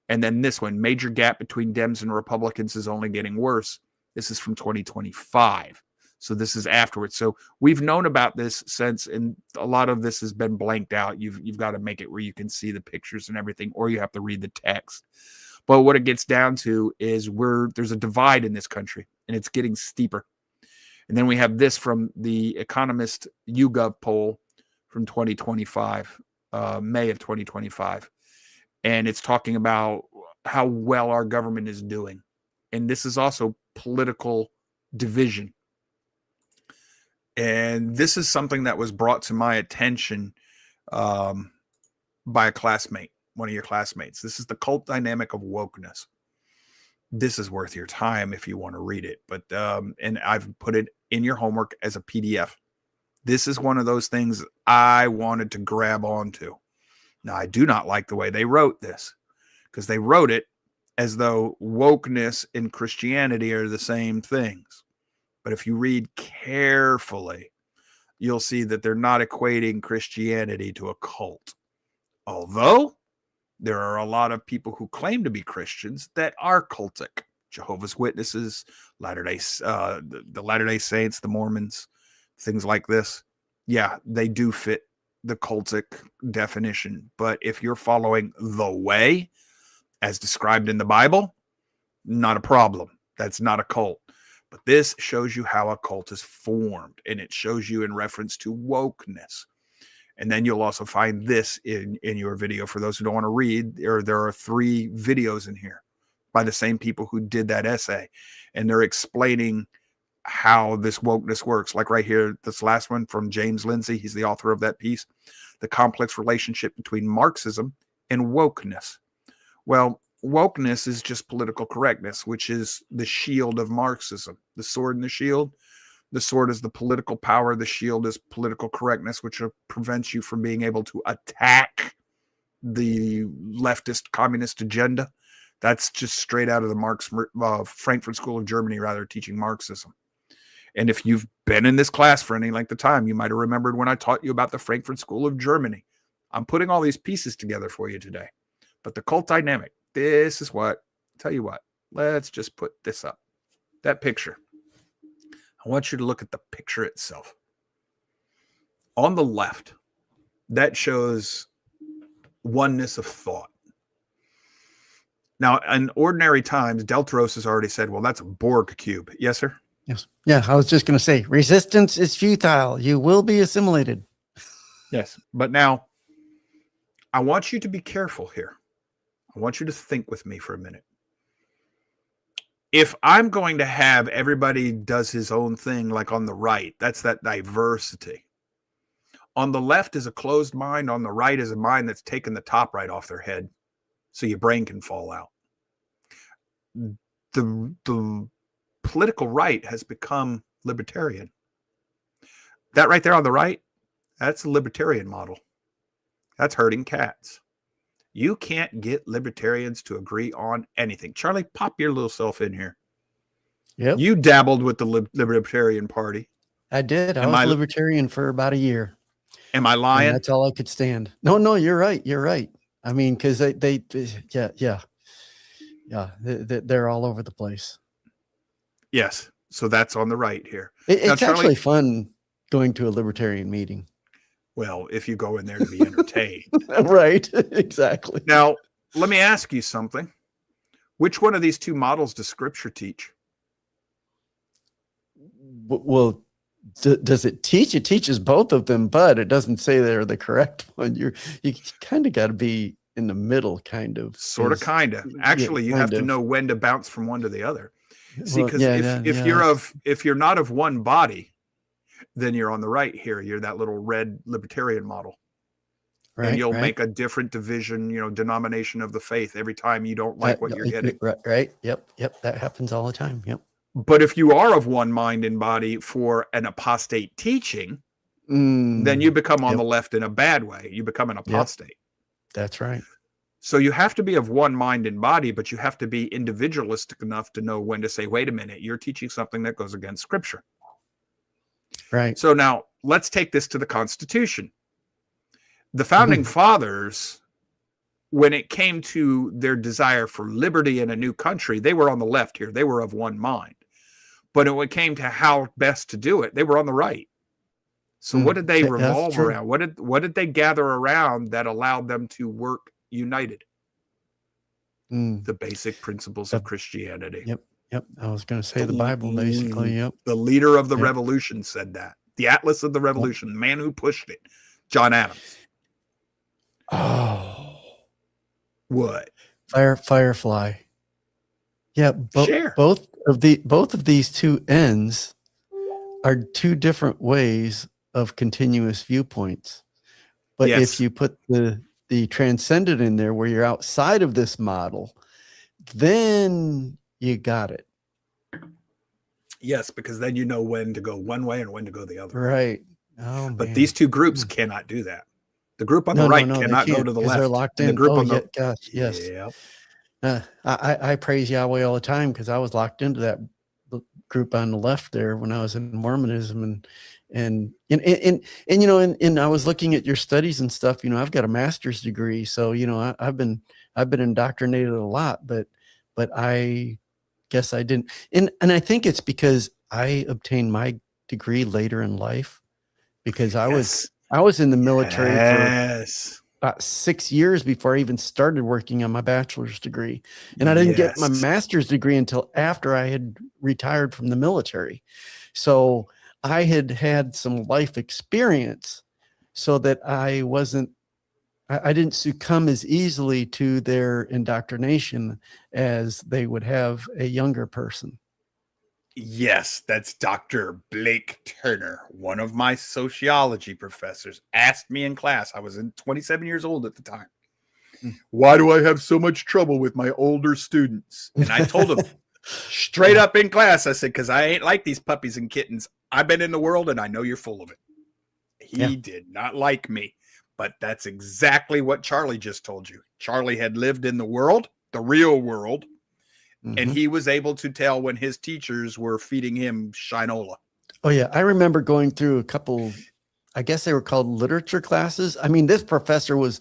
And then this one, major gap between Dems and Republicans is only getting worse. This is from 2025. So this is afterwards. So we've known about this since, and a lot of this has been blanked out. You've got to make it where you can see the pictures and everything, or you have to read the text. But what it gets down to is there's a divide in this country, and it's getting steeper. And then we have this from the Economist YouGov poll from 2025, May of 2025. And it's talking about how well our government is doing. And this is also political division. And this is something that was brought to my attention by a classmate, one of your classmates. This is the cult dynamic of wokeness. This is worth your time if you want to read it. But and I've put it in your homework as a PDF. This is one of those things I wanted to grab onto. Now, I do not like the way they wrote this, because they wrote it as though wokeness and Christianity are the same things. But if you read carefully, you'll see that they're not equating Christianity to a cult. Although There are a lot of people who claim to be Christians that are cultic. Jehovah's Witnesses, the Latter-day Saints, the Mormons, things like this. Yeah, they do fit the cultic definition. But if you're following the way as described in the Bible, not a problem. That's not a cult. But this shows you how a cult is formed, and it shows you in reference to wokeness. And then you'll also find this in your video. For those who don't want to read, there are 3 videos in here by the same people who did that essay. And they're explaining how this wokeness works. Like right here, this last one from James Lindsay. He's the author of that piece. The complex relationship between Marxism and wokeness. Well, wokeness is just political correctness, which is the shield of Marxism. The sword and the shield. The sword is the political power. The shield is political correctness, which prevents you from being able to attack the leftist communist agenda. That's just straight out of the Frankfurt School of Germany, rather, teaching Marxism. And if you've been in this class for any length of time, you might have remembered when I taught you about the Frankfurt School of Germany. I'm putting all these pieces together for you today. But the cult dynamic, this is what, tell you what, let's just put this up. That picture. I want you to look at the picture itself. On the left, that shows oneness of thought. Now, in ordinary times, Deltros has already said, well, that's a Borg cube. Yes, sir? Yes. Yeah, I was just going to say, resistance is futile. You will be assimilated. Yes. But now, I want you to be careful here. I want you to think with me for a minute. If I'm going to have everybody does his own thing, like on the right, that's that diversity. On the left is a closed mind. On the right is a mind that's taken the top right off their head, so your brain can fall out. The political right has become libertarian. That right there on the right, that's a libertarian model. That's herding cats. You can't get libertarians to agree on anything. Charlie, pop your little self in here. Yep. You dabbled with the Libertarian Party. I did. I was libertarian for about a year. Am I lying? And that's all I could stand. No, you're right. You're right. I mean, because they're all over the place. Yes. So that's on the right here. It's now, Charlie, actually fun going to a libertarian meeting. Well, if you go in there to be entertained. Right. Exactly. Now, let me ask you something. Which one of these 2 models does Scripture teach? Well, does it teach? It teaches both of them, but it doesn't say they're the correct one. You kind of got to be in the middle, kind of. Sort of, kind of. Actually, you have to know when to bounce from one to the other. See, because if you're not of one body, then you're on the right here. You're that little red libertarian model. Right, and you'll make a different division, denomination of the faith every time you don't like what you're getting. Right. Yep. That happens all the time. Yep. But if you are of one mind and body for an apostate teaching, then you become on the left in a bad way. You become an apostate. Yep. That's right. So you have to be of one mind and body, but you have to be individualistic enough to know when to say, wait a minute, you're teaching something that goes against Scripture. Right. So now let's take this to the Constitution. The founding fathers, when it came to their desire for liberty in a new country, they were on the left here. They were of one mind. But when it came to how best to do it, they were on the right. So what did they revolve around? What did they gather around that allowed them to work united? The basic principles of Christianity. Yep. I was going to say the Bible, basically. Yep. The leader of the revolution said that. The Atlas of the Revolution, the man who pushed it, John Adams. Oh. What? Firefly. Yeah, both of these 2 ends are 2 different ways of continuous viewpoints. But if you put the transcendent in there where you're outside of this model, then you got it. Yes, because then you know when to go one way and when to go the other. Right. Oh, but these 2 groups cannot do that. The group on the right cannot go to the left. They're locked in. The group gosh, yes. Yeah. I praise Yahweh all the time because I was locked into that group on the left there when I was in Mormonism, and And and I was looking at your studies and stuff. I've got a master's degree, so I've been indoctrinated a lot, but I guess I didn't. And I think it's because I obtained my degree later in life, because Yes. I was in the military for Yes. about 6 years before I even started working on my bachelor's degree. And I didn't get my Yes. master's degree until after I had retired from the military. So I had had some life experience, so that I didn't succumb as easily to their indoctrination as they would have a younger person. Yes, that's Dr. Blake Turner, one of my sociology professors, asked me in class. I was 27 years old at the time. Why do I have so much trouble with my older students? And I told him straight up in class, I said, because I ain't like these puppies and kittens. I've been in the world and I know you're full of it. He did not like me, but that's exactly what Charlie just told you. Charlie had lived in the world, the real world, and he was able to tell when his teachers were feeding him Shinola. Oh yeah, I remember going through a couple, I guess they were called literature classes. I mean, this professor was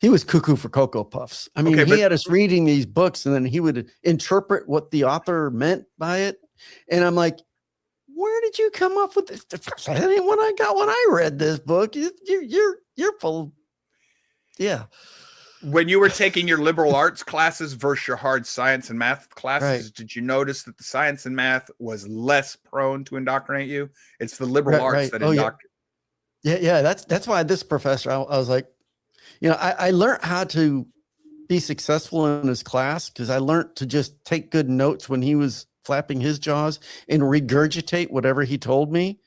cuckoo for Cocoa Puffs. I mean, he had us reading these books, and then he would interpret what the author meant by it. And I'm like, where did you come up with this? That ain't what I got when I read this book. You're full. Yeah. When you were taking your liberal arts classes versus your hard science and math classes, did you notice that the science and math was less prone to indoctrinate you? It's the liberal arts that indoctrinate. Yeah. That's why this professor, I was like, I learned how to be successful in his class because I learned to just take good notes when he was flapping his jaws and regurgitate whatever he told me.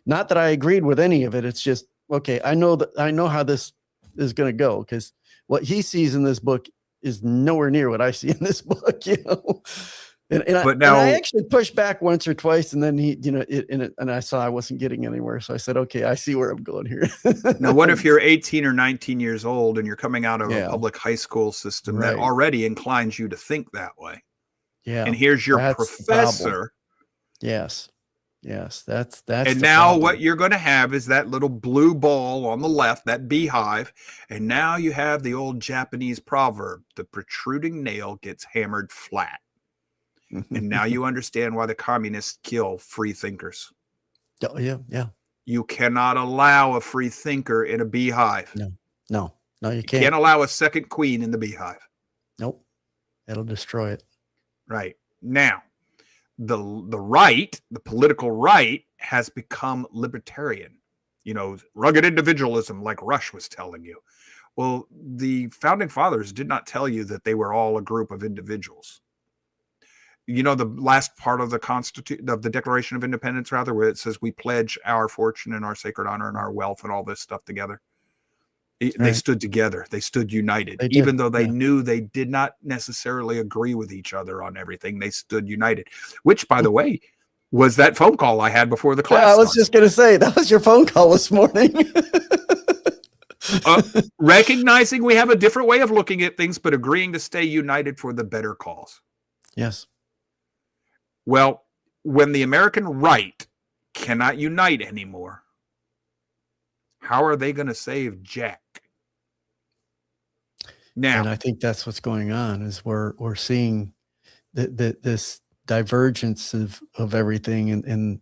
Not that I agreed with any of it. It's just, okay, I know how this is going to go, because what he sees in this book is nowhere near what I see in this book, And I actually pushed back once or twice, and then he, and I saw I wasn't getting anywhere. So I said, okay, I see where I'm going here. Now, what if you're 18 or 19 years old and you're coming out of a public high school system that already inclines you to think that way? Yeah. And here's your professor. Yes. That's and now problem. What you're going to have is that little blue ball on the left, that beehive. And now you have the old Japanese proverb, the protruding nail gets hammered flat. And now you understand why the communists kill free thinkers. Oh, yeah. You cannot allow a free thinker in a beehive. No, you can't. You can't allow a second queen in the beehive. Nope. It'll destroy it. Right. Now, the right, the political right, has become libertarian. Rugged individualism, like Rush was telling you. Well, the founding fathers did not tell you that they were all a group of individuals. The last part of the Constitution, of the Declaration of Independence, rather, where it says we pledge our fortune and our sacred honor and our wealth and all this stuff together. They stood together. They stood united, even though they knew they did not necessarily agree with each other on everything. They stood united, which, by the way, was that phone call I had before the class. I was just going to say, that was your phone call this morning. Recognizing we have a different way of looking at things, but agreeing to stay united for the better cause. Yes. Well, when the American right cannot unite anymore, how are they going to save Jack? Now, and I think that's what's going on, is we're seeing this divergence of everything, and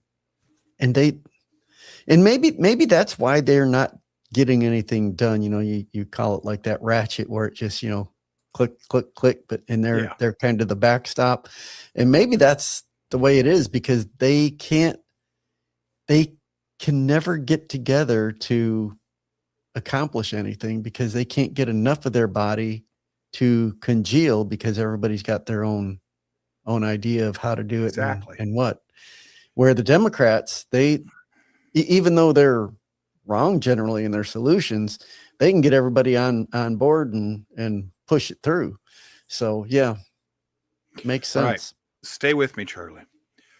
maybe that's why they're not getting anything done. You call it like that ratchet, where it just click, click, click, but they're kind of the backstop, and maybe that's the way it is, because they can never get together to accomplish anything, because they can't get enough of their body to congeal, because everybody's got their own idea of how to do it. Exactly. And what, where the Democrats, they, even though they're wrong generally in their solutions, they can get everybody on board and push it through. So yeah, makes sense. All right. Stay with me, Charlie.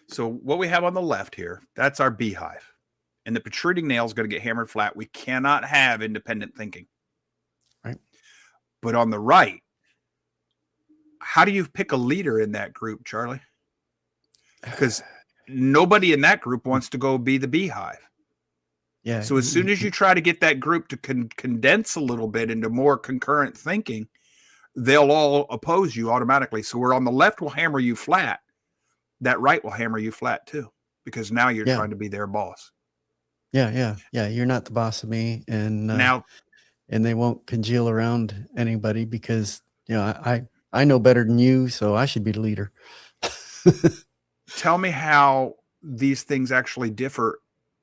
So what we have on the left here, that's our beehive. And the protruding nail is going to get hammered flat. We cannot have independent thinking. Right. But on the right, how do you pick a leader in that group, Charlie? Because nobody in that group wants to go be the beehive. Yeah. So as soon as you try to get that group to condense a little bit into more concurrent thinking, they'll all oppose you automatically. So where on the left will hammer you flat, that right will hammer you flat too, because now you're trying to be their boss. Yeah. You're not the boss of me, and Now, and they won't congeal around anybody because I know better than you, so I should be the leader. tell me how these things actually differ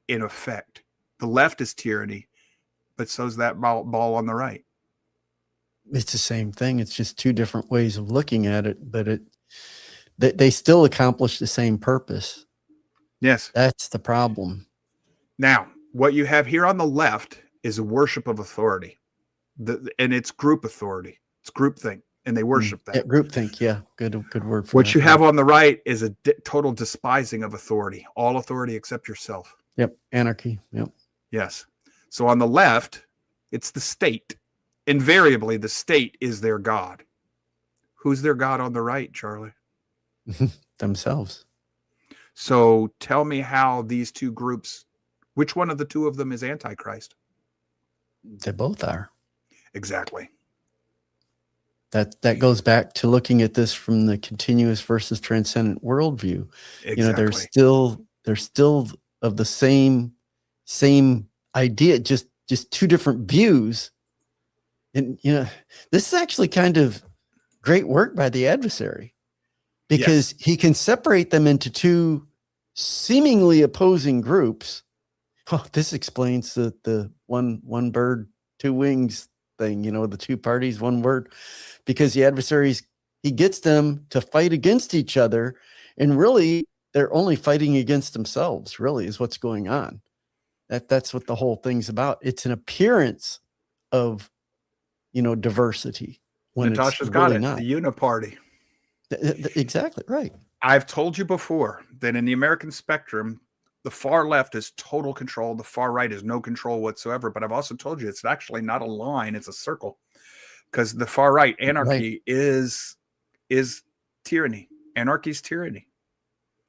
in effect. The left is tyranny, but so's that ball on the right. It's the same thing. It's just two different ways of looking at it, but they still accomplish the same purpose. Yes. That's the problem. Now, what you have here on the left is a worship of authority, and it's group authority. It's groupthink, and they worship that. Yeah, groupthink, yeah. Good word for what that. You have on the right is a total despising of authority. All authority except yourself. Yep, anarchy. Yep. Yes. So on the left, it's the state. Invariably, the state is their God. Who's their God on the right, Charlie? Themselves. So tell me how these two groups, which one of the two of them is Antichrist? They both are. Exactly. That goes back to looking at this from the continuous versus transcendent worldview. Exactly. They're still of the same idea, just two different views. And this is actually kind of great work by the adversary, because he can separate them into two seemingly opposing groups. Oh, this explains the one bird, two wings thing, the two parties, one word, because the adversaries, he gets them to fight against each other, and really they're only fighting against themselves, really, is what's going on. That's what the whole thing's about. It's an appearance of diversity. When Natasha's it's got really it. not. The uniparty. Exactly right. I've told you before that in the American spectrum, the far left is total control. The far right is no control whatsoever. But I've also told you it's actually not a line; it's a circle. Because the far right, anarchy, is tyranny. Anarchy is tyranny.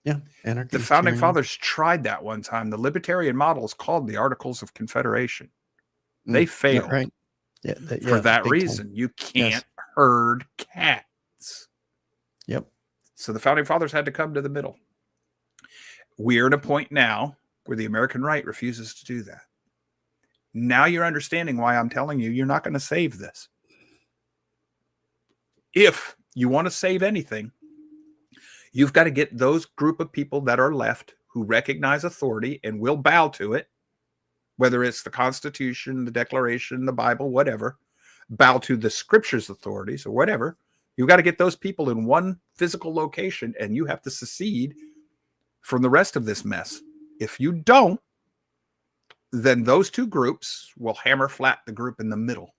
Yeah, anarchy. The founding fathers tried that one time. The libertarian model is called the Articles of Confederation. They failed. Yeah, right. For that reason, you can't herd cats. Yep. So the founding fathers had to come to the middle. We're at a point now where the American right refuses to do that. Now you're understanding why I'm telling you you're not going to save this. If you want to save anything, you've got to get those group of people that are left who recognize authority and will bow to it, whether it's the Constitution, the Declaration, the Bible, whatever, bow to the Scripture's authorities or whatever. You've got to get those people in one physical location, and you have to secede from the rest of this mess. If you don't, then those two groups will hammer flat the group in the middle,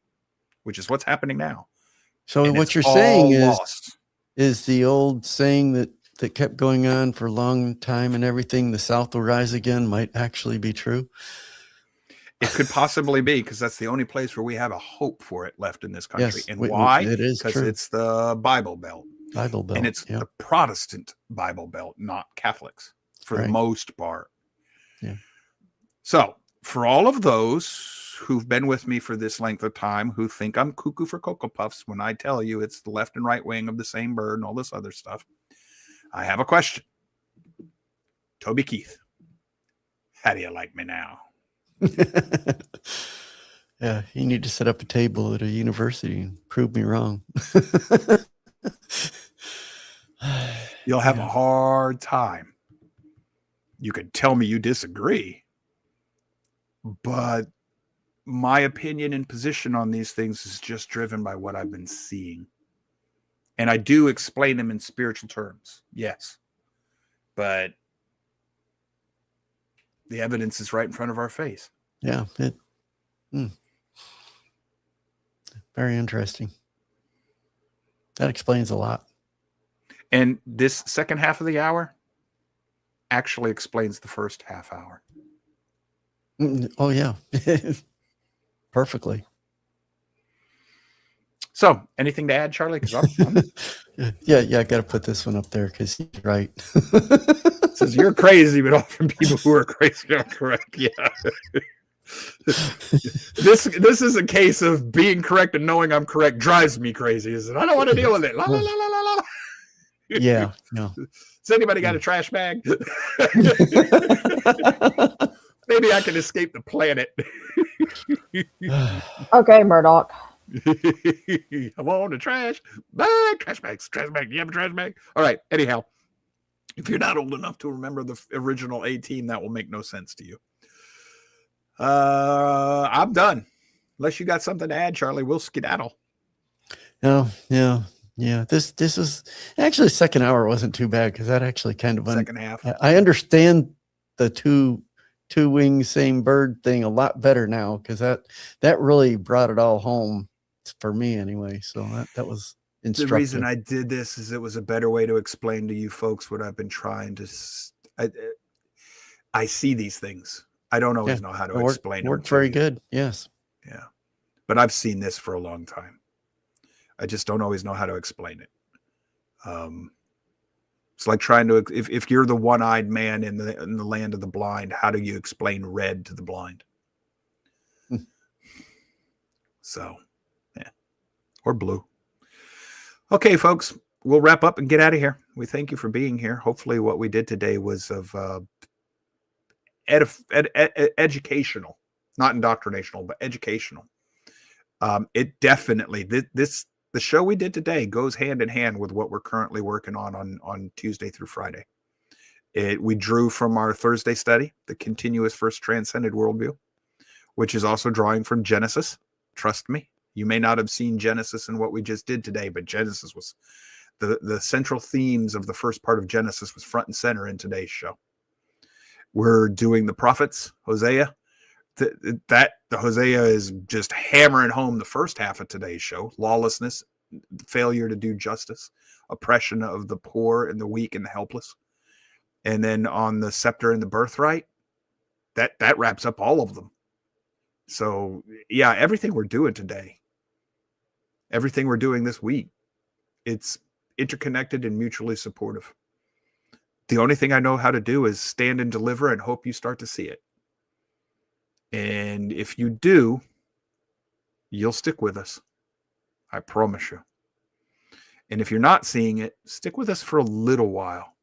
which is what's happening now. So and what you're saying is the old saying that kept going on for a long time and everything, the South will rise again, might actually be true. It could possibly be, because that's the only place where we have a hope for it left in this country. Yes, and why? It is because it's the Bible Belt. And it's the Protestant Bible Belt, not Catholics, for the most part. Yeah. So for all of those who've been with me for this length of time, who think I'm cuckoo for Cocoa Puffs when I tell you it's the left and right wing of the same bird and all this other stuff, I have a question. Toby Keith, how do you like me now? Yeah, you need to set up a table at a university and prove me wrong. You'll have a hard time. You could tell me you disagree, but my opinion and position on these things is just driven by what I've been seeing. And I do explain them in spiritual terms, yes. But the evidence is right in front of our face. Yeah. Very interesting. That explains a lot. And this second half of the hour actually explains the first half hour. Oh, yeah. Perfectly. So, anything to add, Charlie? Yeah, I got to put this one up there because he's right. Says you're crazy, but often people who are crazy are correct. Yeah. This is a case of being correct and knowing I'm correct drives me crazy. Is it? I don't want to deal with it. La, la, la, la, la, la. Yeah. No. Has anybody got a trash bag? Maybe I can escape the planet. Okay, Murdoch. I want a trash bag. Trash bags. Trash bag. Do you have a trash bag? All right. Anyhow, if you're not old enough to remember the original A-Team, that will make no sense to you. I'm done. Unless you got something to add, Charlie, we'll skedaddle. No, yeah. This is actually the second hour wasn't too bad because that actually kind of Second half. I understand the two wings, same bird thing a lot better now because that really brought it all home for me anyway. So that was instructive. The reason I did this is it was a better way to explain to you folks what I've been trying to. I see these things. I don't always know how to explain them. Worked very good. Yes. Yeah. But I've seen this for a long time. I just don't always know how to explain it. It's like trying to, if you're the one-eyed man in the land of the blind, how do you explain red to the blind? So, yeah. Or blue. Okay, folks, we'll wrap up and get out of here. We thank you for being here. Hopefully what we did today was of educational, not indoctrinational, but educational. It definitely, the show we did today goes hand in hand with what we're currently working on Tuesday through Friday. We drew from our Thursday study, the continuous first transcended worldview, which is also drawing from Genesis. Trust me, you may not have seen Genesis in what we just did today, but Genesis was the central themes of the first part of Genesis was front and center in today's show. We're doing the prophets, Hosea. The Hosea is just hammering home the first half of today's show: lawlessness, failure to do justice, oppression of the poor and the weak and the helpless. And then on the scepter and the birthright, that wraps up all of them. So yeah, everything we're doing today, everything we're doing this week, it's interconnected and mutually supportive. The only thing I know how to do is stand and deliver and hope you start to see it. And if you do, you'll stick with us. I promise you. And if you're not seeing it, stick with us for a little while.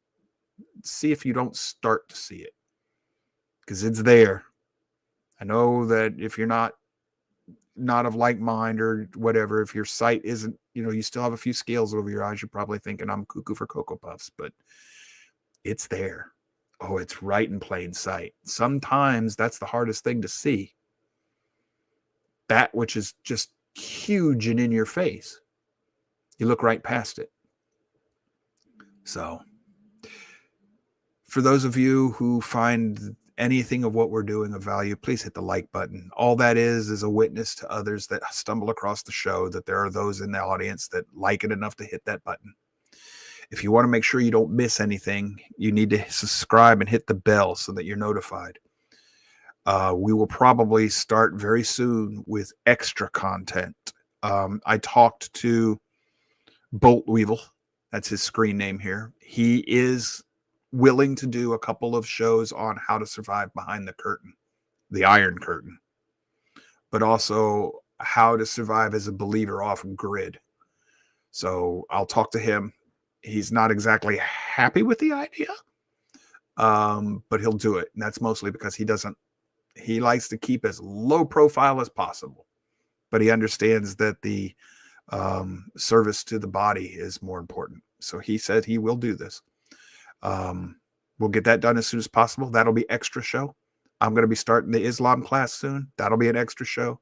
See if you don't start to see it. Because it's there. I know that if you're not of like mind or whatever, if your sight isn't, you still have a few scales over your eyes, you're probably thinking I'm cuckoo for Cocoa Puffs, but it's there. Oh, it's right in plain sight. Sometimes that's the hardest thing to see. That which is just huge and in your face. You look right past it. So, for those of you who find anything of what we're doing of value, please hit the like button. All that is a witness to others that stumble across the show that there are those in the audience that like it enough to hit that button. If you want to make sure you don't miss anything, you need to subscribe and hit the bell so that you're notified. We will probably start very soon with extra content. I talked to Bolt Weevil. That's his screen name here. He is willing to do a couple of shows on how to survive behind the curtain, the Iron Curtain, but also how to survive as a believer off grid. So I'll talk to him. He's not exactly happy with the idea, but he'll do it. And that's mostly because he likes to keep as low profile as possible, but he understands that the service to the body is more important. So he said he will do this. We'll get that done as soon as possible. That'll be extra show. I'm going to be starting the Islam class soon. That'll be an extra show.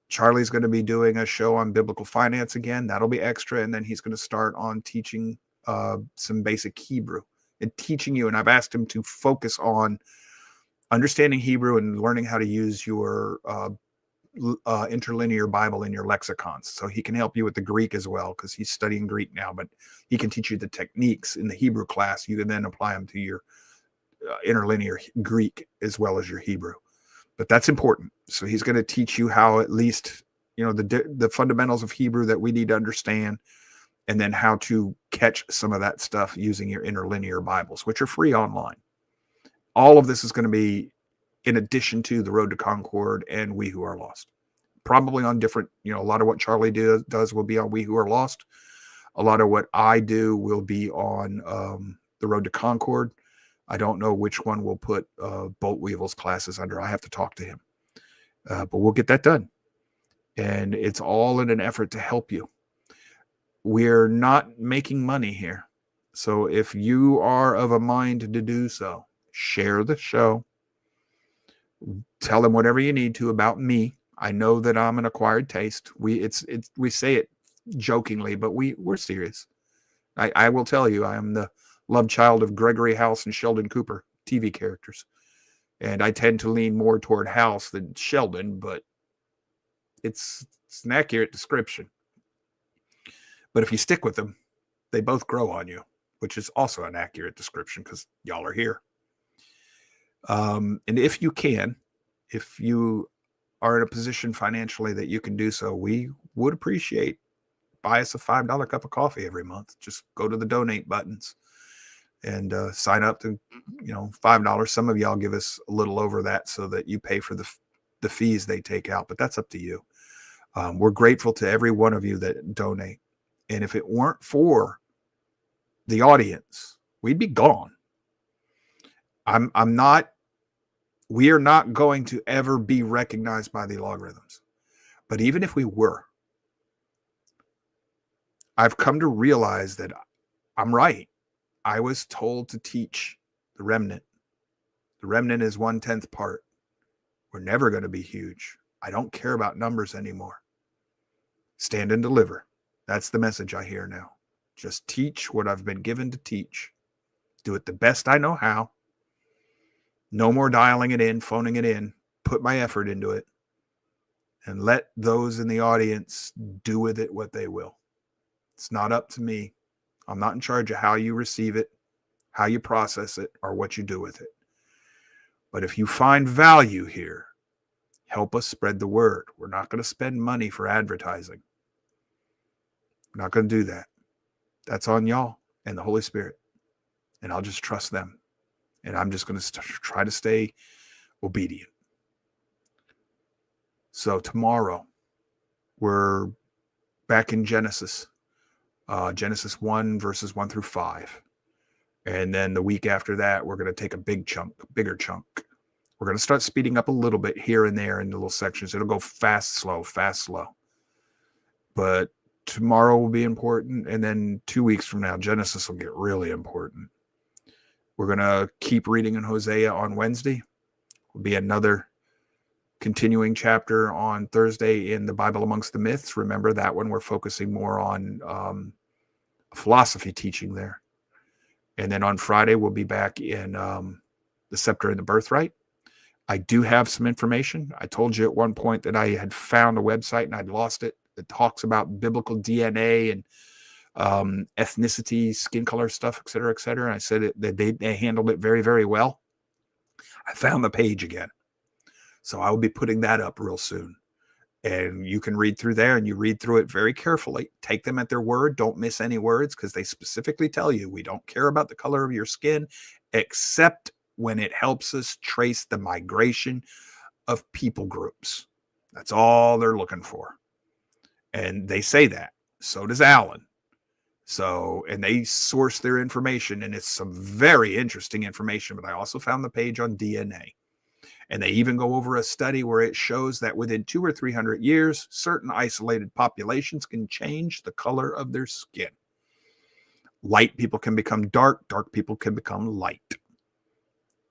Charlie's going to be doing a show on biblical finance again. That'll be extra. And then he's going to start on teaching some basic Hebrew and teaching you. And I've asked him to focus on understanding Hebrew and learning how to use your interlinear Bible in your lexicons. So he can help you with the Greek as well, because he's studying Greek now, but he can teach you the techniques in the Hebrew class. You can then apply them to your interlinear Greek as well as your Hebrew. But that's important. So he's going to teach you how, at least, the fundamentals of Hebrew that we need to understand, and then how to catch some of that stuff using your interlinear Bibles, which are free online. All of this is going to be in addition to the Road to Concord and We Who Are Lost. Probably on different, a lot of what Charlie does will be on We Who Are Lost. A lot of what I do will be on the Road to Concord. I don't know which one we'll put Bolt Weevil's classes under. I have to talk to him. But we'll get that done. And it's all in an effort to help you. We're not making money here. So if you are of a mind to do so, share the show. Tell them whatever you need to about me. I know that I'm an acquired taste. We say it jokingly, but we're serious. I will tell you, I am the love child of Gregory House and Sheldon Cooper TV characters. And I tend to lean more toward House than Sheldon, but it's an accurate description. But if you stick with them, they both grow on you, which is also an accurate description because y'all are here. And if you are in a position financially that you can do so, we would appreciate buy us a $5 cup of coffee every month. Just go to the donate buttons and sign up to, $5. Some of y'all give us a little over that so that you pay for the fees they take out, but that's up to you. We're grateful to every one of you that donate. And if it weren't for the audience, we'd be gone. We are not going to ever be recognized by the logarithms. But even if we were, I've come to realize that I'm right. I was told to teach the remnant. The remnant is 1/10 part. We're never going to be huge. I don't care about numbers anymore. Stand and deliver. That's the message I hear now. Just teach what I've been given to teach. Do it the best I know how. No more dialing it in, phoning it in. Put my effort into it. And let those in the audience do with it what they will. It's not up to me. I'm not in charge of how you receive it, how you process it, or what you do with it. But if you find value here, help us spread the word. We're not going to spend money for advertising. We're not going to do that. That's on y'all and the Holy Spirit. And I'll just trust them. And I'm just going to try to stay obedient. So tomorrow, we're back in Genesis. Genesis 1, verses 1 through 5. And then the week after that, we're going to take a bigger chunk. We're going to start speeding up a little bit here and there in the little sections. It'll go fast, slow. But tomorrow will be important. And then 2 weeks from now, Genesis will get really important. We're going to keep reading in Hosea on Wednesday. Will be another continuing chapter on Thursday in the Bible Amongst the Myths. Remember that one, we're focusing more on philosophy teaching there. And then on Friday, we'll be back in the Scepter and the Birthright. I do have some information. I told you at one point that I had found a website and I'd lost it. It talks about biblical DNA and ethnicity, skin color stuff, et cetera, et cetera. And I said that they handled it very, very well. I found the page again. So I will be putting that up real soon. And you can read through there and you read through it very carefully. Take them at their word. Don't miss any words because they specifically tell you we don't care about the color of your skin except when it helps us trace the migration of people groups. That's all they're looking for. And they say that. So does Alan. So, and they source their information and it's some very interesting information, but I also found the page on DNA. And they even go over a study where it shows that within 200 or 300 years, certain isolated populations can change the color of their skin. Light people can become dark, dark people can become light.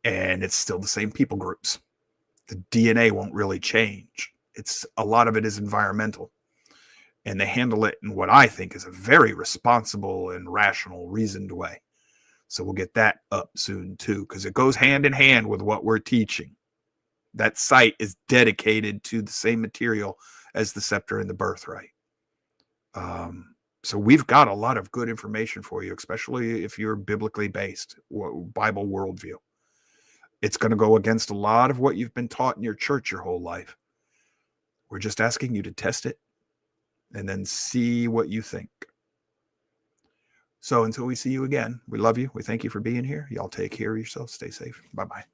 And it's still the same people groups. The DNA won't really change. A lot of it is environmental. And they handle it in what I think is a very responsible and rational, reasoned way. So we'll get that up soon too, because it goes hand in hand with what we're teaching. That site is dedicated to the same material as the Scepter and the Birthright. So we've got a lot of good information for you, especially if you're biblically based, Bible worldview. It's going to go against a lot of what you've been taught in your church your whole life. We're just asking you to test it and then see what you think. So until we see you again, we love you. We thank you for being here. Y'all take care of yourselves. Stay safe. Bye-bye.